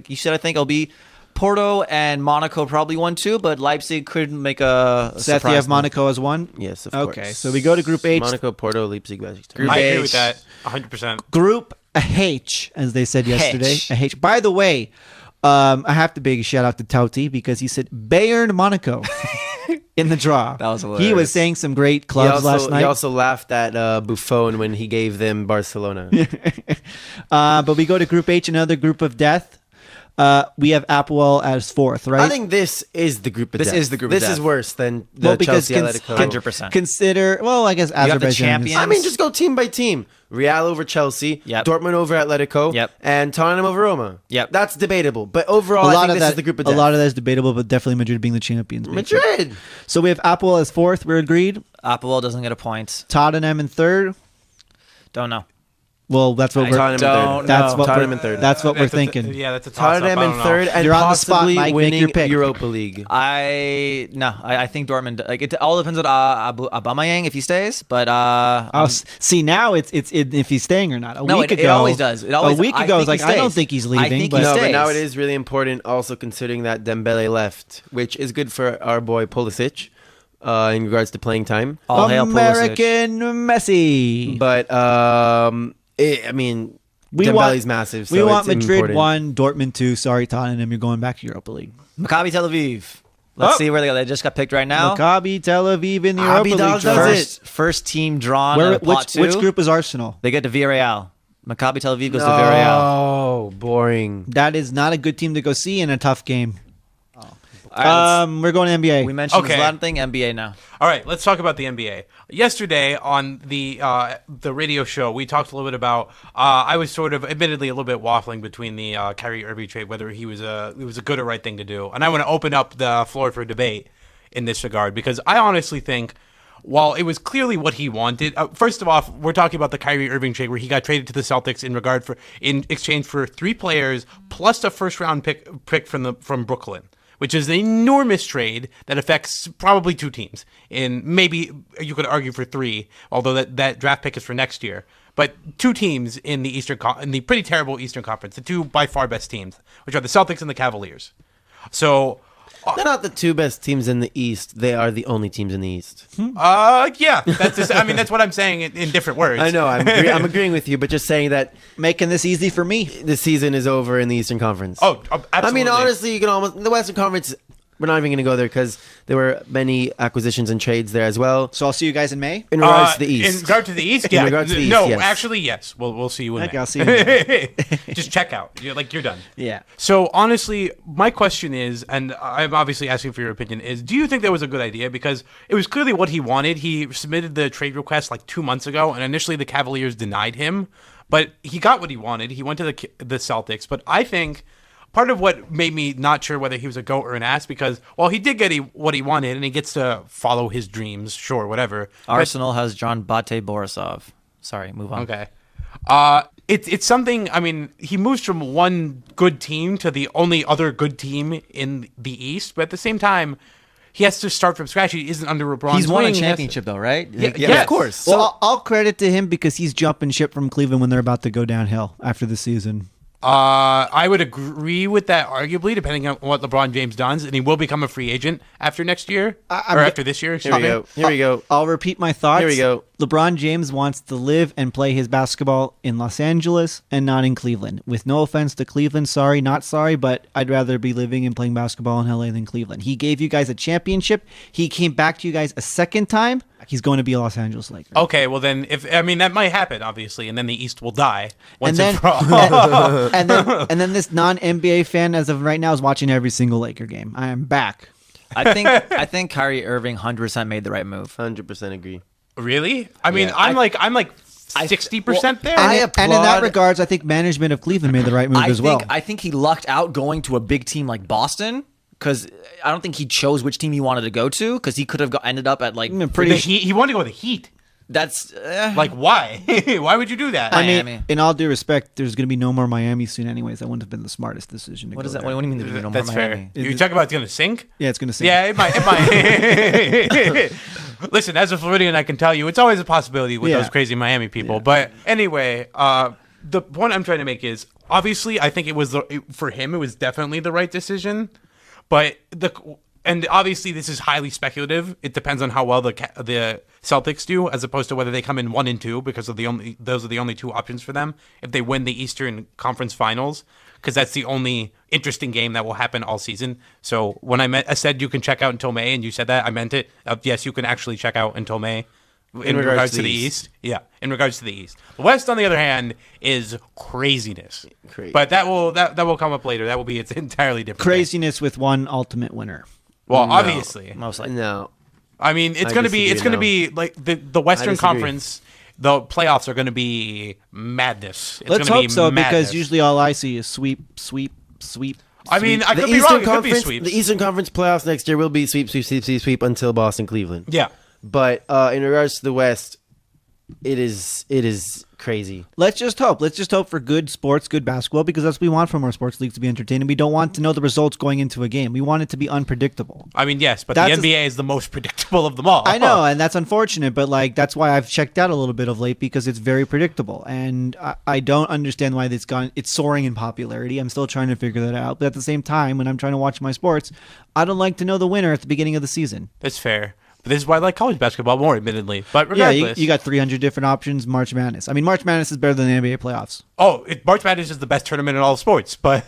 D: you said, I think it'll be Porto and Monaco probably 1-2, but Leipzig could make a
C: Seth,
D: surprise
C: you have
D: move. Monaco.
C: Monaco as one?
E: Yes, of
C: Okay,
E: course.
C: so we go to Group H.
E: Monaco, Porto, Leipzig, Besiktas.
D: Group
F: I agree
D: H.
F: with that 100%.
C: Group H, as they said yesterday.
D: H.
C: A H. By the way, I have to big shout out to Tauti because he said Bayern Monaco in the draw.
D: That was
C: He
D: hilarious.
C: was saying some great clubs last night.
E: He also laughed at Buffon when he gave them Barcelona.
C: But we go to Group H, another group of death. We have Apoel as fourth, right?
E: I think this is the group of
D: This
E: death.
D: is the group of
E: This is
D: death.
E: worse than the Chelsea Atletico.
D: 100%.
C: Consider, well, I guess
D: got the
C: Azerbaijan.
D: champions.
E: I mean, just go team by team. Real over Chelsea,
D: Yep.
E: Dortmund over Atletico,
D: Yep.
E: and Tottenham over Roma.
D: Yep.
E: That's debatable. But overall,
C: A
E: I
C: lot
E: think
C: of
E: this
C: that,
E: is the group of
C: a
E: death.
C: lot of that is debatable, but definitely Madrid being the champions. makes it.
E: Madrid.
C: So we have Apoel as fourth. We're agreed.
D: Apoel doesn't get a point.
C: Tottenham in third.
D: Don't know.
C: Well, that's what
E: Tottenham in
D: don't
E: third.
C: that's what
E: Tottenham
C: we're
E: in third.
C: that's what we're
F: That's a-
C: thinking.
F: Yeah, that's a toss-up.
E: Tottenham
F: I
E: in
F: don't know.
E: third and
C: You're on the spot,
E: possibly
C: Mike. Make
E: winning
C: your pick.
E: Europa League.
D: I think Dortmund. Like it all depends on Aubameyang if he stays. But
C: See, now it's if he's staying or not. A
D: No,
C: week
D: it
C: ago,
D: always does. It always-
C: a week
D: I
C: ago,
D: think
C: it's like
D: he
C: I don't
D: stays.
C: think he's
D: I
C: leaving.
D: think
C: but
D: he
E: No, but
D: stays.
E: now it is really important also considering that Dembele left, which is good for our boy Pulisic in regards to playing time.
D: all hail Pulisic.
C: American Messi.
E: But I mean,
C: We
E: Dembele's
C: want
E: massive. So
C: we want
E: it's
C: Madrid
E: important.
C: 1, Dortmund 2. Sorry, Tottenham, you're going back to Europa League.
D: Maccabi Tel Aviv. Let's see where they go. They just got picked right now.
C: Maccabi Tel Aviv in the Europa
E: Abidal
C: League.
E: does
C: draw.
D: First team drawn.
C: Where,
D: in pot two.
C: which group is Arsenal?
D: They get to Villarreal. Maccabi Tel Aviv goes to Villarreal.
E: Oh, boring.
C: That is not a good team to go see in a tough game.
D: All right,
C: We're going to NBA.
D: we mentioned
F: Okay.
D: the Zlatan thing. NBA now.
F: All right, let's talk about the NBA. Yesterday on the radio show, we talked a little bit about. I was sort of, admittedly, a little bit waffling between the Kyrie Irving trade, whether it was a good or right thing to do, and I want to open up the floor for debate in this regard because I honestly think, while it was clearly what he wanted, first of all, we're talking about the Kyrie Irving trade where he got traded to the Celtics in exchange for 3 players plus a first round pick from Brooklyn, which is an enormous trade that affects probably 2 teams. And maybe you could argue for 3, although that draft pick is for next year. But 2 teams in the pretty terrible Eastern Conference, the 2 by far best teams, which are the Celtics and the Cavaliers. So,
E: They're not the 2 best teams in the East. They are the only teams in the East.
F: yeah, that's what I'm saying in different words.
E: I know. I'm agreeing with you, but just saying that
C: Making this easy for me.
E: the season is over in the Eastern Conference.
F: Oh, absolutely.
E: I mean, honestly, you can almost the Western Conference. We're not even going to go there because there were many acquisitions and trades there as well.
C: So I'll see you guys in May.
E: In regards to the
F: In
E: East,
F: regard to the East, yeah.
E: regards to the East,
F: no,
E: yes.
F: actually, yes. We'll see you in
C: Okay,
F: May.
C: I'll see you in
F: Just check out. You're done.
C: Yeah.
F: So honestly, my question is, and I'm obviously asking for your opinion, is do you think that was a good idea? Because it was clearly what he wanted. He submitted the trade request like 2 months ago, and initially the Cavaliers denied him, but he got what he wanted. He went to the Celtics, but I think part of what made me not sure whether he was a goat or an ass, because while he did get what he wanted and he gets to follow his dreams, sure, whatever.
D: Arsenal has drawn Bate Borisov. Sorry, move on.
F: Okay. It's something. I mean, he moves from one good team to the only other good team in the East, but at the same time, he has to start from scratch. He isn't under LeBron's
D: He's won a
F: wing. He has to-
D: championship though, right?
F: Yeah,
E: yeah, of course. So,
C: Well, I'll credit to him because he's jumping ship from Cleveland when they're about to go downhill after the season.
F: I would agree with that, arguably, depending on what LeBron James does, and he will become a free agent after next year or after this year.
E: here we go. Here we go.
C: I'll repeat my thoughts.
E: Here we go.
C: LeBron James wants to live and play his basketball in Los Angeles and not in Cleveland. With no offense to Cleveland, sorry, not sorry, but I'd rather be living and playing basketball in LA than Cleveland. He gave you guys a championship. He came back to you guys a second time. He's going to be a Los Angeles Laker.
F: Okay, well then, that might happen, obviously, and then the East will die once
C: and then,
F: for all.
C: and then this non-NBA fan, as of right now, is watching every single Laker game. I am back.
D: I think Kyrie Irving 100% made the right move.
E: 100% agree.
F: Really? I mean,
D: Yeah,
F: I'm like 60% there.
C: And, and in that
D: applaud-
C: regards, I think management of Cleveland made the right move as well.
D: I think he lucked out going to a big team like Boston because I don't think he chose which team he wanted to go to because he could have ended up at like
F: He wanted to go with the Heat.
D: that's
F: Like, why? Why would you do that?
C: I mean,
D: Miami.
C: in all due respect, there's going to be no more Miami soon anyways. That wouldn't have been the smartest decision to
D: what
C: go
D: is that?
C: there.
D: What do you mean? There's no more
F: That's
D: Miami?
F: fair. You talking about it's going to sink?
C: Yeah, it's going to sink.
F: Yeah, it might. Listen, as a Floridian, I can tell you, it's always a possibility with
C: Yeah.
F: those crazy Miami people. But anyway, the point I'm trying to make is, obviously, I think for him, it was definitely the right decision. But and obviously, this is highly speculative. It depends on how well the Celtics do, as opposed to whether they come in 1 and 2, because those are the only 2 options for them if they win the Eastern Conference Finals, because that's the only interesting game that will happen all season. So when I said you can check out until May, and you said that, I meant it. Yes, you can actually check out until May. In regards to the East. Yeah, in regards to the East. The West, on the other hand, is craziness.
E: Crazy.
F: But that will come up later. That will be its entirely different thing.
C: Craziness with one ultimate winner.
F: Well, obviously.
D: Most likely.
E: No.
F: I mean, it's going to be like the Western
E: disagree.
F: Conference. The playoffs are going to be madness. It's
C: Let's
F: gonna
C: hope
F: be
C: so,
F: madness.
C: because usually all I see is sweep.
F: I mean, I
E: The
F: could be
E: Eastern
F: wrong. It could be
E: Conference,
F: sweeps.
E: the Eastern Conference playoffs next year will be sweep until Boston Cleveland.
F: Yeah.
E: But in regards to the West, it is crazy.
C: Let's just hope. Let's just hope for good sports, good basketball, because that's what we want from our sports leagues, to be entertaining. We don't want to know the results going into a game. We want it to be unpredictable.
F: I mean, yes, but
C: That's
F: the NBA is the most predictable of them all.
C: I know, and that's unfortunate, but like that's why I've checked out a little bit of late, because it's very predictable, and I don't understand why it's soaring in popularity. I'm still trying to figure that out, but at the same time, when I'm trying to watch my sports, I don't like to know the winner at the beginning of the season.
F: That's fair. But this is why I like college basketball more, admittedly. But
C: Yeah,
F: regardless.
C: you got 300 different options. March Madness. I mean, March Madness is better than the NBA playoffs.
F: March Madness is the best tournament in all sports, but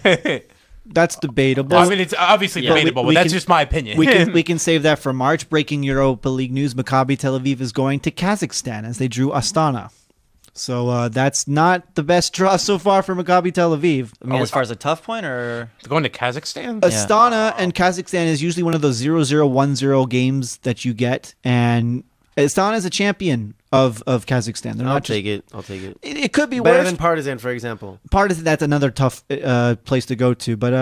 C: That's debatable.
F: I mean, it's obviously debatable, but that's just my opinion.
C: We can save that for March. Breaking Europa League news: Maccabi Tel Aviv is going to Kazakhstan as they drew Astana. So that's not the best draw so far for Maccabi Tel Aviv.
D: I mean, as far as a tough point, or
F: Going to Kazakhstan?
C: Astana and Kazakhstan is usually one of those 0-0, 1-0 games that you get, and Astana is a champion of Kazakhstan. They're
E: I'll
C: not just-
E: take it. I'll take it.
C: It could be
E: Better
C: worse.
E: than Partizan, for example.
C: That's another tough place to go to, but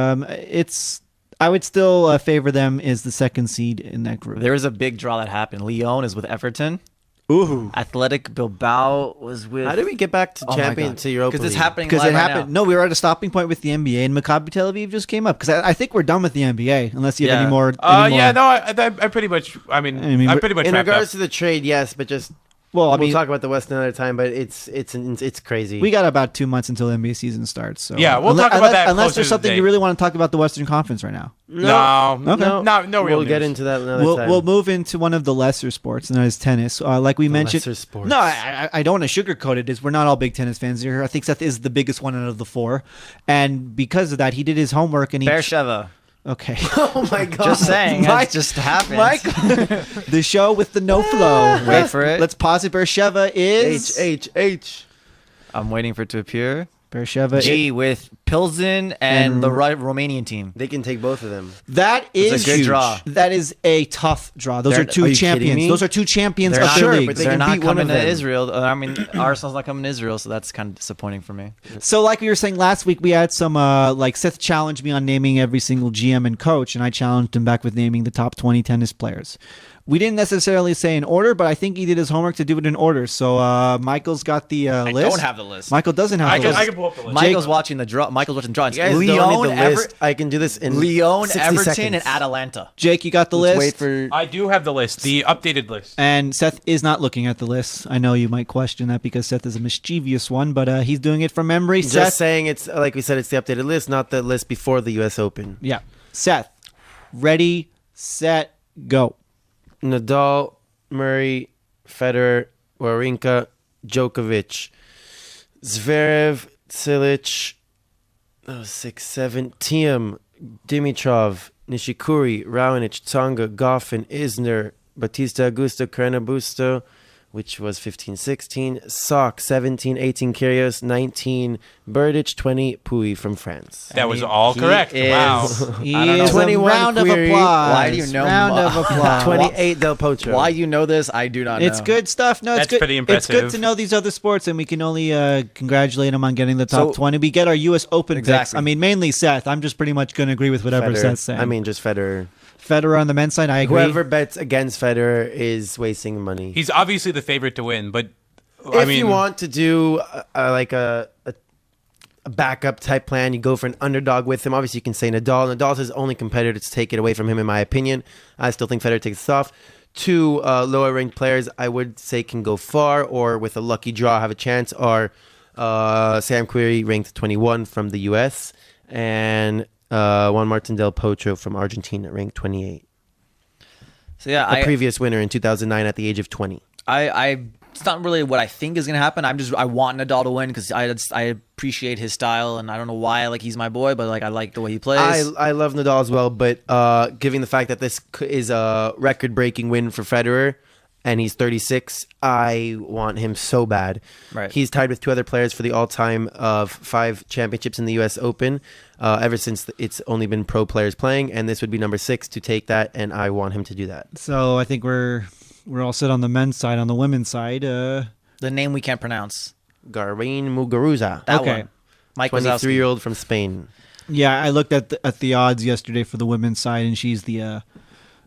C: I would still favor them as the second seed in that group.
D: there was a big draw that happened. Lyon is with Everton.
C: Ooh.
D: Athletic Bilbao was with.
E: How did we get back to
D: Oh my
E: champion
D: God.
E: to Europa
D: Because it's
E: League?
D: happening
C: Because
D: live
C: it
D: right
C: happened.
D: now.
C: No, we were at a stopping point with the NBA, and Maccabi Tel Aviv just came up. Because I think we're done with the NBA, unless you have any
D: Yeah.
C: more.
F: Yeah, no, I pretty much. I mean,
C: I mean,
F: I'm pretty much
E: In
F: wrapped
E: regards
F: up.
E: to the trade, yes, but just
C: Well, I
E: we'll
C: mean,
E: talk about the West another time. But it's crazy.
C: we got about 2 months until the NBA season starts. So
F: Yeah, we'll talk about that
C: Unless
F: closer
C: there's
F: to
C: something
F: the
C: you
F: date.
C: really want to talk about the Western Conference right now.
F: No,
C: Okay.
F: no real
E: We'll get
F: news.
E: into that another time.
C: We'll move into one of the lesser sports, and that is tennis. Like we mentioned,
E: lesser sports.
C: no, I don't want to sugarcoat it. Is we're not all big tennis fans here. I think Seth is the biggest one out of the four, and because of that, he did his homework and he.
D: Beersheva.
C: Okay.
E: Oh my god!
D: Just saying,
C: Mike-
D: it just happened.
C: The show with the no flow.
D: Wait for it.
C: Let's pause it. Beersheva is
E: H.
D: I'm waiting for it to appear.
C: Beersheva.
D: G with Pilsen and the Romanian team.
E: They can take both of them.
C: That is
D: It's a good
C: huge.
D: draw.
C: That is a tough draw. Those are
E: Are
C: two
E: you kidding
C: champions.
E: me?
C: Those are two champions
D: They're
C: of
D: not,
C: their
E: sure,
C: leagues.
E: but they
D: they're
E: can
D: not
E: beat one
D: coming
E: of
D: to
E: them.
D: Israel. I mean, Arsenal's not coming to Israel, so that's kind of disappointing for me.
C: So, like we were saying last week, we had some like Seth challenged me on naming every single GM and coach, and I challenged him back with naming the top 20 tennis players. We didn't necessarily say in order, but I think he did his homework to do it in order. So Michael's got the list.
D: I don't have the list.
C: Michael doesn't have the list.
F: I can pull up the list.
D: Michael's watching the draw. Michael's watching the draw.
E: You guys
D: Lyon,
E: don't need the
D: Ever-
E: list. I can do this in
D: Lyon,
E: 60
D: Everton,
E: seconds.
D: and Atalanta.
C: Jake, you got the
E: Let's
C: list.
E: wait for.
F: I do have the list, the updated list.
C: And Seth is not looking at the list. I know you might question that because Seth is a mischievous one, but he's doing it from memory.
E: Just
C: Seth,
E: saying, it's like we said, it's the updated list, not the list before the U.S. Open.
C: yeah. Seth, ready, set, go.
E: Nadal, Murray, Federer, Wawrinka, Djokovic, Zverev, Cilic, 6-7, Thiem, Dimitrov, Nishikori, Raonic, Tsonga, Goffin, Isner, Batista Augusto, Carreno Busto, which was 15-16, Sock, 17-18, Kyrgios, 19, Berdych, 20, Pouille from France.
F: That was all
D: he
F: correct.
D: is-
F: Wow.
C: He
D: I don't know.
C: is a
E: 21
C: round of
E: query.
C: applause.
D: Why do you know
C: Round
D: more?
C: of applause.
E: 28, Del Potro.
D: Why you know this, I do not know.
C: It's good stuff. No, it's
F: That's
C: good.
F: pretty
C: It's good
F: impressive.
C: to know these other sports, and we can only congratulate him on getting the top
D: So-
C: 20. We get our U.S. Open picks.
D: Exactly.
C: I mean, mainly Seth. I'm just pretty much going to agree with whatever
E: Federer.
C: Seth's saying.
E: I mean, just Federer.
C: Federer on the men's side, I agree.
E: Whoever bets against Federer is wasting money.
F: He's obviously the favorite to win, but
E: If
F: I mean,
E: you want to do like a backup type plan, you go for an underdog with him. Obviously, you can say Nadal. Nadal's his only competitor to take it away from him, in my opinion. I still think Federer takes it off. Two lower ranked players I would say can go far, or with a lucky draw have a chance, are Sam Querrey, ranked 21 from the US, and Juan Martin Del Potro from Argentina, ranked 28.
D: So yeah,
E: The previous winner in 2009 at the age of 20.
D: It's not really what I think is gonna happen. I want Nadal to win because I appreciate his style, and I don't know why. Like, he's my boy, but like, I like the way he plays.
E: I love Nadal as well, but given the fact that this is a record-breaking win for Federer, and he's 36, I want him so bad.
D: Right.
E: He's tied with two other players for the all-time of 5 championships in the U.S. Open, ever since it's only been pro players playing, and this would be number 6 to take that, and I want him to do that.
C: So I think we're all set on the men's side. On the women's side,
D: the name we can't pronounce.
E: Garbiñe Muguruza,
D: That
C: Okay.
D: one. Mike Wazowski.
E: 23-year-old from Spain.
C: yeah, I looked at the odds yesterday for the women's side, and she's the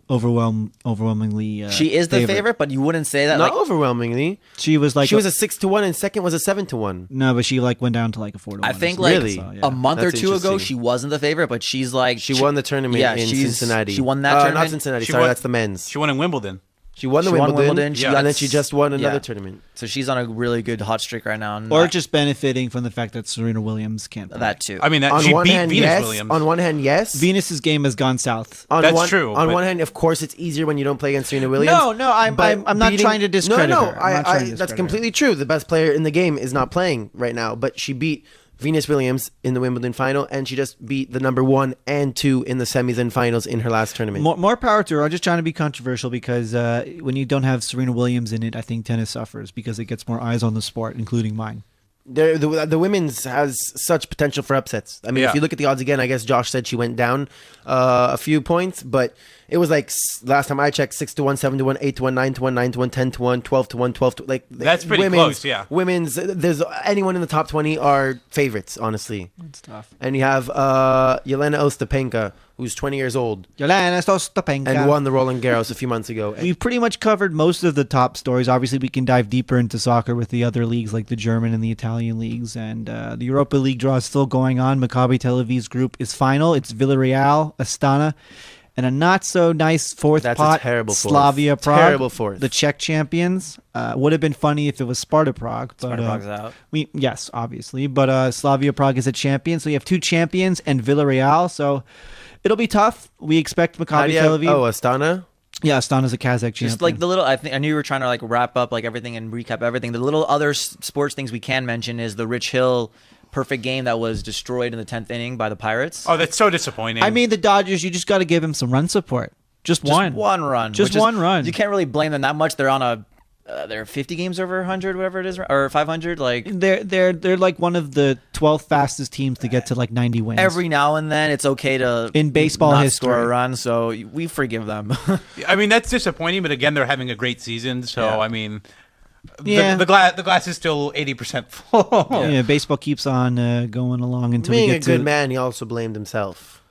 C: overwhelmingly.
D: She is the favorite, but you wouldn't say that.
E: Not
D: Like,
E: overwhelmingly.
C: She was like
E: She was a 6-1, and second was a 7-1.
C: no, but she like went down to like a 4-1.
D: I think
C: or
D: like
E: Really?
C: something. So,
D: a month or
E: That's
D: two ago,
E: interesting.
D: she wasn't the favorite, but she's like
E: She won the tournament in Cincinnati.
D: She won that tournament.
E: Not Cincinnati.
F: She
E: Sorry,
F: won-
E: that's the men's.
F: She won in Wimbledon.
E: She won the
D: She won
E: Wimbledon,
D: Wimbledon, she
E: and then
D: got-
E: she just won another
D: yeah.
E: tournament.
D: So she's on a really good hot streak right now. And
C: Or just benefiting from the fact that Serena Williams can't play.
D: that too.
F: I mean,
E: On
F: she
E: one
F: beat
E: hand,
F: Venus
E: yes.
F: Williams.
E: On one hand, yes.
C: Venus's game has gone south.
E: On
F: That's
E: one,
F: true,
E: On
F: but-
E: one hand, of course, it's easier when you don't play against Serena Williams.
C: No, I'm
E: but
C: not trying to discredit
E: No,
C: her. I'm not trying to
E: that's
C: discredit
E: completely true. The best player in the game is not playing right now, but she beat Venus Williams in the Wimbledon final, and she just beat the number 1 and 2 in the semis and finals in her last tournament.
C: More power to her. I'm just trying to be controversial because when you don't have Serena Williams in it, I think tennis suffers because it gets more eyes on the sport, including mine.
E: The women's has such potential for upsets. I mean,
F: Yeah.
E: if you look at the odds again, I guess Josh said she went down a few points, but it was like last time I checked 6-1, 7-1, 8-1, 9-1, 9-1, 10-1, 12-1, 12-1. Like
F: That's pretty close, yeah.
E: Women's, there's anyone in the top 20 are favorites, honestly.
C: It's tough.
E: And you have Yelena Ostapenko, who's 20 years old
C: Yelena Ostapenko.
E: and won the Roland Garros a few months ago.
C: We've pretty much covered most of the top stories. Obviously, we can dive deeper into soccer with the other leagues like the German and the Italian leagues. And the Europa League draw is still going on. Maccabi Tel Aviv's group is final. It's Villarreal, Astana, and a not-so-nice fourth
E: That's
C: pot,
E: a terrible fourth.
C: Slavia Prague.
E: Terrible fourth.
C: The Czech champions. Would have been funny if it was Sparta Prague. But,
D: Sparta Prague's out.
C: Yes, obviously. But Slavia Prague is a champion. So you have two champions and Villarreal. So it'll be tough. We expect
E: How
C: Maccabi
E: do you
C: Tel
E: have,
C: Aviv.
E: Astana?
C: Yeah, Astana's a Kazakh champion.
D: Just like the little, I knew you were trying to like wrap up like everything and recap everything. The little other sports things we can mention is the Rich Hill perfect game that was destroyed in the 10th inning by the Pirates.
F: Oh, that's so disappointing.
C: I mean, the Dodgers, you just got to give him some run support. Just one.
D: One run.
C: Just
D: which is-
C: one run.
D: You can't really blame them that much. They're on a, they're 50 games over 100, whatever it is, or 500. Like
C: They're like one of the 12 fastest teams to get to like 90 wins.
D: every now and then, it's okay to
C: In baseball
D: not
C: history.
D: score a run. So we forgive them.
F: I mean, that's disappointing, but again, they're having a great season. So,
D: Yeah.
F: I mean,
C: Yeah.
F: the glass is still 80% full.
C: Yeah, baseball keeps on going along until
E: Being
C: we
E: a
C: get
E: good
C: to.
E: man, he also blamed himself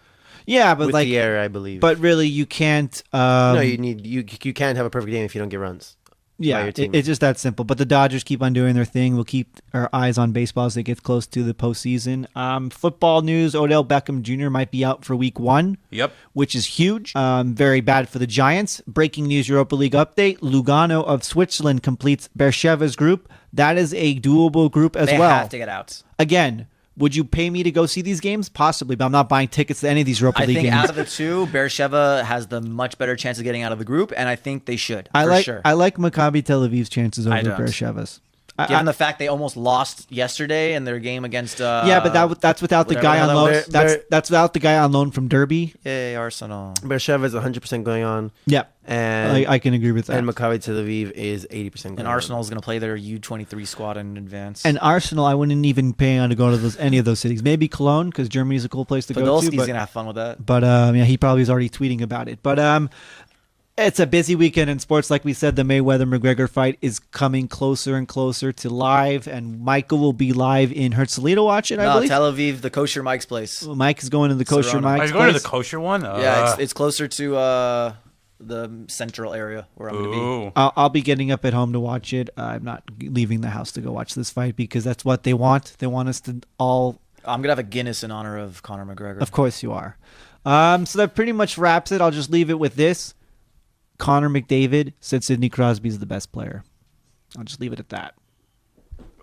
C: Yeah, but
E: with
C: like,
E: the error, I believe.
C: but really, you can't.
E: no, you can't have a perfect game if you don't get runs. by
C: Yeah,
E: your team.
C: it's just that simple. But the Dodgers keep on doing their thing. We'll keep our eyes on baseball as they get close to the postseason. Football news: Odell Beckham Jr. might be out for Week 1.
F: Yep.
C: Which is huge. Very bad for the Giants. Breaking news: Europa League update: Lugano of Switzerland completes Bersheva's group. That is a doable group as
D: they
C: well.
D: have to get out.
C: Again, would you pay me to go see these games? Possibly, but I'm not buying tickets to any of these Europa
D: I
C: League
D: think
C: games.
D: out of the two, Beersheva has the much better chance of getting out of the group, and I think they should.
C: I
D: for
C: like
D: sure.
C: I like Maccabi Tel Aviv's chances over
D: I don't.
C: Bersheva's.
D: Given the fact they almost lost yesterday in their game against.
C: Yeah, but that's without the
D: whatever
C: guy
D: the
C: on
D: hell
C: loan.
D: that
E: was.
C: That's without the guy on loan from Derby.
D: Yay, Arsenal.
E: Beersheva is 100% going on,
C: Yeah,
E: and
C: I can agree with that.
E: and Maccabi Tel Aviv is 80% going
D: And
E: on.
D: Arsenal is going to play their U23 squad in advance.
C: And Arsenal, I wouldn't even pay on to go to any of those cities. Maybe Cologne because Germany's a cool place to go
D: Podolski's
C: to.
D: going to have fun with that.
C: But yeah, he probably is already tweeting about it. But it's a busy weekend in sports. Like we said, the Mayweather-McGregor fight is coming closer and closer to live, and Michael will be live in Herzliya to watch it, I
D: No,
C: believe.
D: Tel Aviv, the kosher Mike's place.
C: Mike is going to the kosher
D: Serrano.
C: Mike's
F: Are you going to
C: place.
F: the kosher one?
D: Yeah, it's closer to the central area where I'm going to be.
F: Ooh.
C: I'll be getting up at home to watch it. I'm not leaving the house to go watch this fight because that's what they want. They want us to all.
D: I'm going to have a Guinness in honor of Conor McGregor.
C: Of course you are. So that pretty much wraps it. I'll just leave it with this. Connor McDavid said Sidney Crosby is the best player. I'll just leave it at that.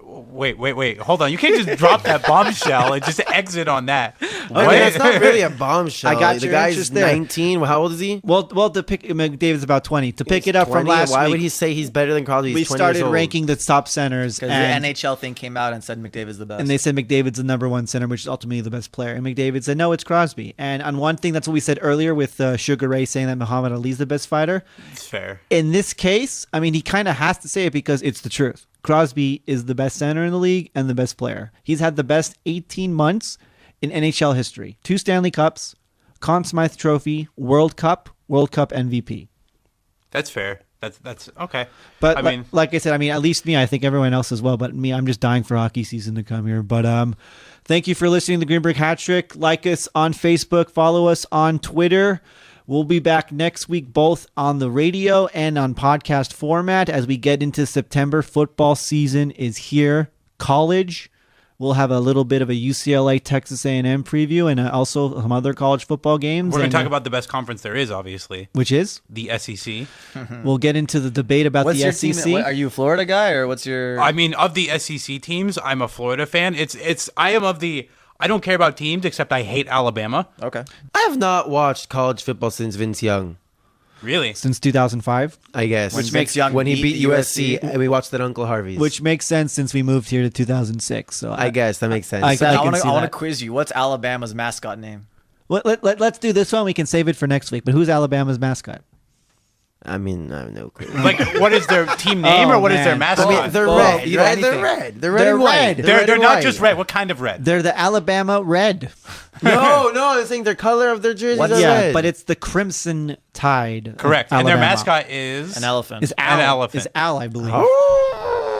F: Wait. Hold on. You can't just drop that bombshell and just exit on that.
E: I mean, it's not really a bombshell.
C: I got
E: the
C: your
E: guy's
C: interest there.
E: 19. Well, how old is he?
C: Well, to pick McDavid's about 20. To pick it up from
E: 20?
C: last
E: Why
C: week,
E: would he say he's better than Crosby? He's
C: we
E: 20
C: started
E: years old.
C: ranking the top centers,
D: Because
C: and,
D: the NHL thing came out and said McDavid's the best.
C: and they said McDavid's the number one center, which is ultimately the best player. And McDavid said, no, it's Crosby. And on one thing, that's what we said earlier with Sugar Ray saying that Muhammad Ali's the best fighter.
F: It's fair.
C: In this case, I mean, he kind of has to say it because it's the truth. Crosby is the best center in the league and the best player. He's had the best 18 months in NHL history. 2 Stanley Cups, Conn Smythe Trophy, World Cup MVP.
F: That's fair. That's okay.
C: But
F: I mean,
C: like I said, I mean, at least me, I think everyone else as well. But me, I'm just dying for hockey season to come here. But thank you for listening to the Greenberg Hat Trick. Like us on Facebook, follow us on Twitter. We'll be back next week, both on the radio and on podcast format as we get into September. Football season is here. College, we'll have a little bit of a UCLA Texas A&M preview and also some other college football games.
F: We're going to talk about the best conference there is, obviously.
C: Which is?
F: The SEC.
C: We'll get into the debate about
D: What's
C: the
D: your
C: SEC.
D: team? Are you a Florida guy or what's your?
F: I mean, of the SEC teams, I'm a Florida fan. I don't care about teams except I hate Alabama.
D: Okay.
E: I have not watched college football since Vince Young.
F: Really?
C: Since 2005.
E: I guess.
D: Which makes Young
E: when he
D: beat
E: beat USC,
D: USC.
E: and we watched that Uncle Harvey's.
C: Which makes sense since we moved here to 2006. So
E: I guess that makes sense.
C: I
D: Seth, I
C: can
D: want
C: see
D: to
C: that.
D: quiz you. What's Alabama's mascot name?
C: Let's do this one. We can save it for next week. But who's Alabama's mascot?
E: I mean, I have no clue.
F: Like, what is their team name or what is their
C: man.
F: mascot?
E: I mean, they're
D: Oh,
E: red,
D: either
E: right? They're
D: anything.
E: red. They're red
C: They're
E: and white.
C: red.
E: red
F: they're
E: and
F: not
E: white.
F: just red. What kind of red?
C: They're the Alabama Red.
E: No, I'm saying their color of their jerseys are
C: Yeah,
E: red.
C: but it's the Crimson Tide. of
F: Correct. And their
C: Alabama.
F: mascot is
D: An elephant.
C: is Al.
F: An elephant.
C: Is Al, I believe.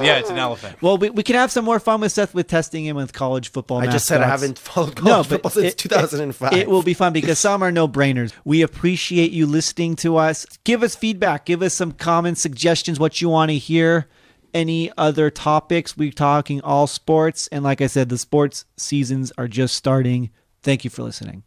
F: Yeah, it's an elephant.
C: Well, we can have some more fun with Seth with testing him with college football.
E: I just said I
C: mascots.
E: haven't followed college
C: but
E: football since 2005.
C: It will be fun because some are no-brainers. We appreciate you listening to us. Give us feedback. Give us some comments, suggestions, what you want to hear. Any other topics. We're talking all sports. And like I said, the sports seasons are just starting. Thank you for listening.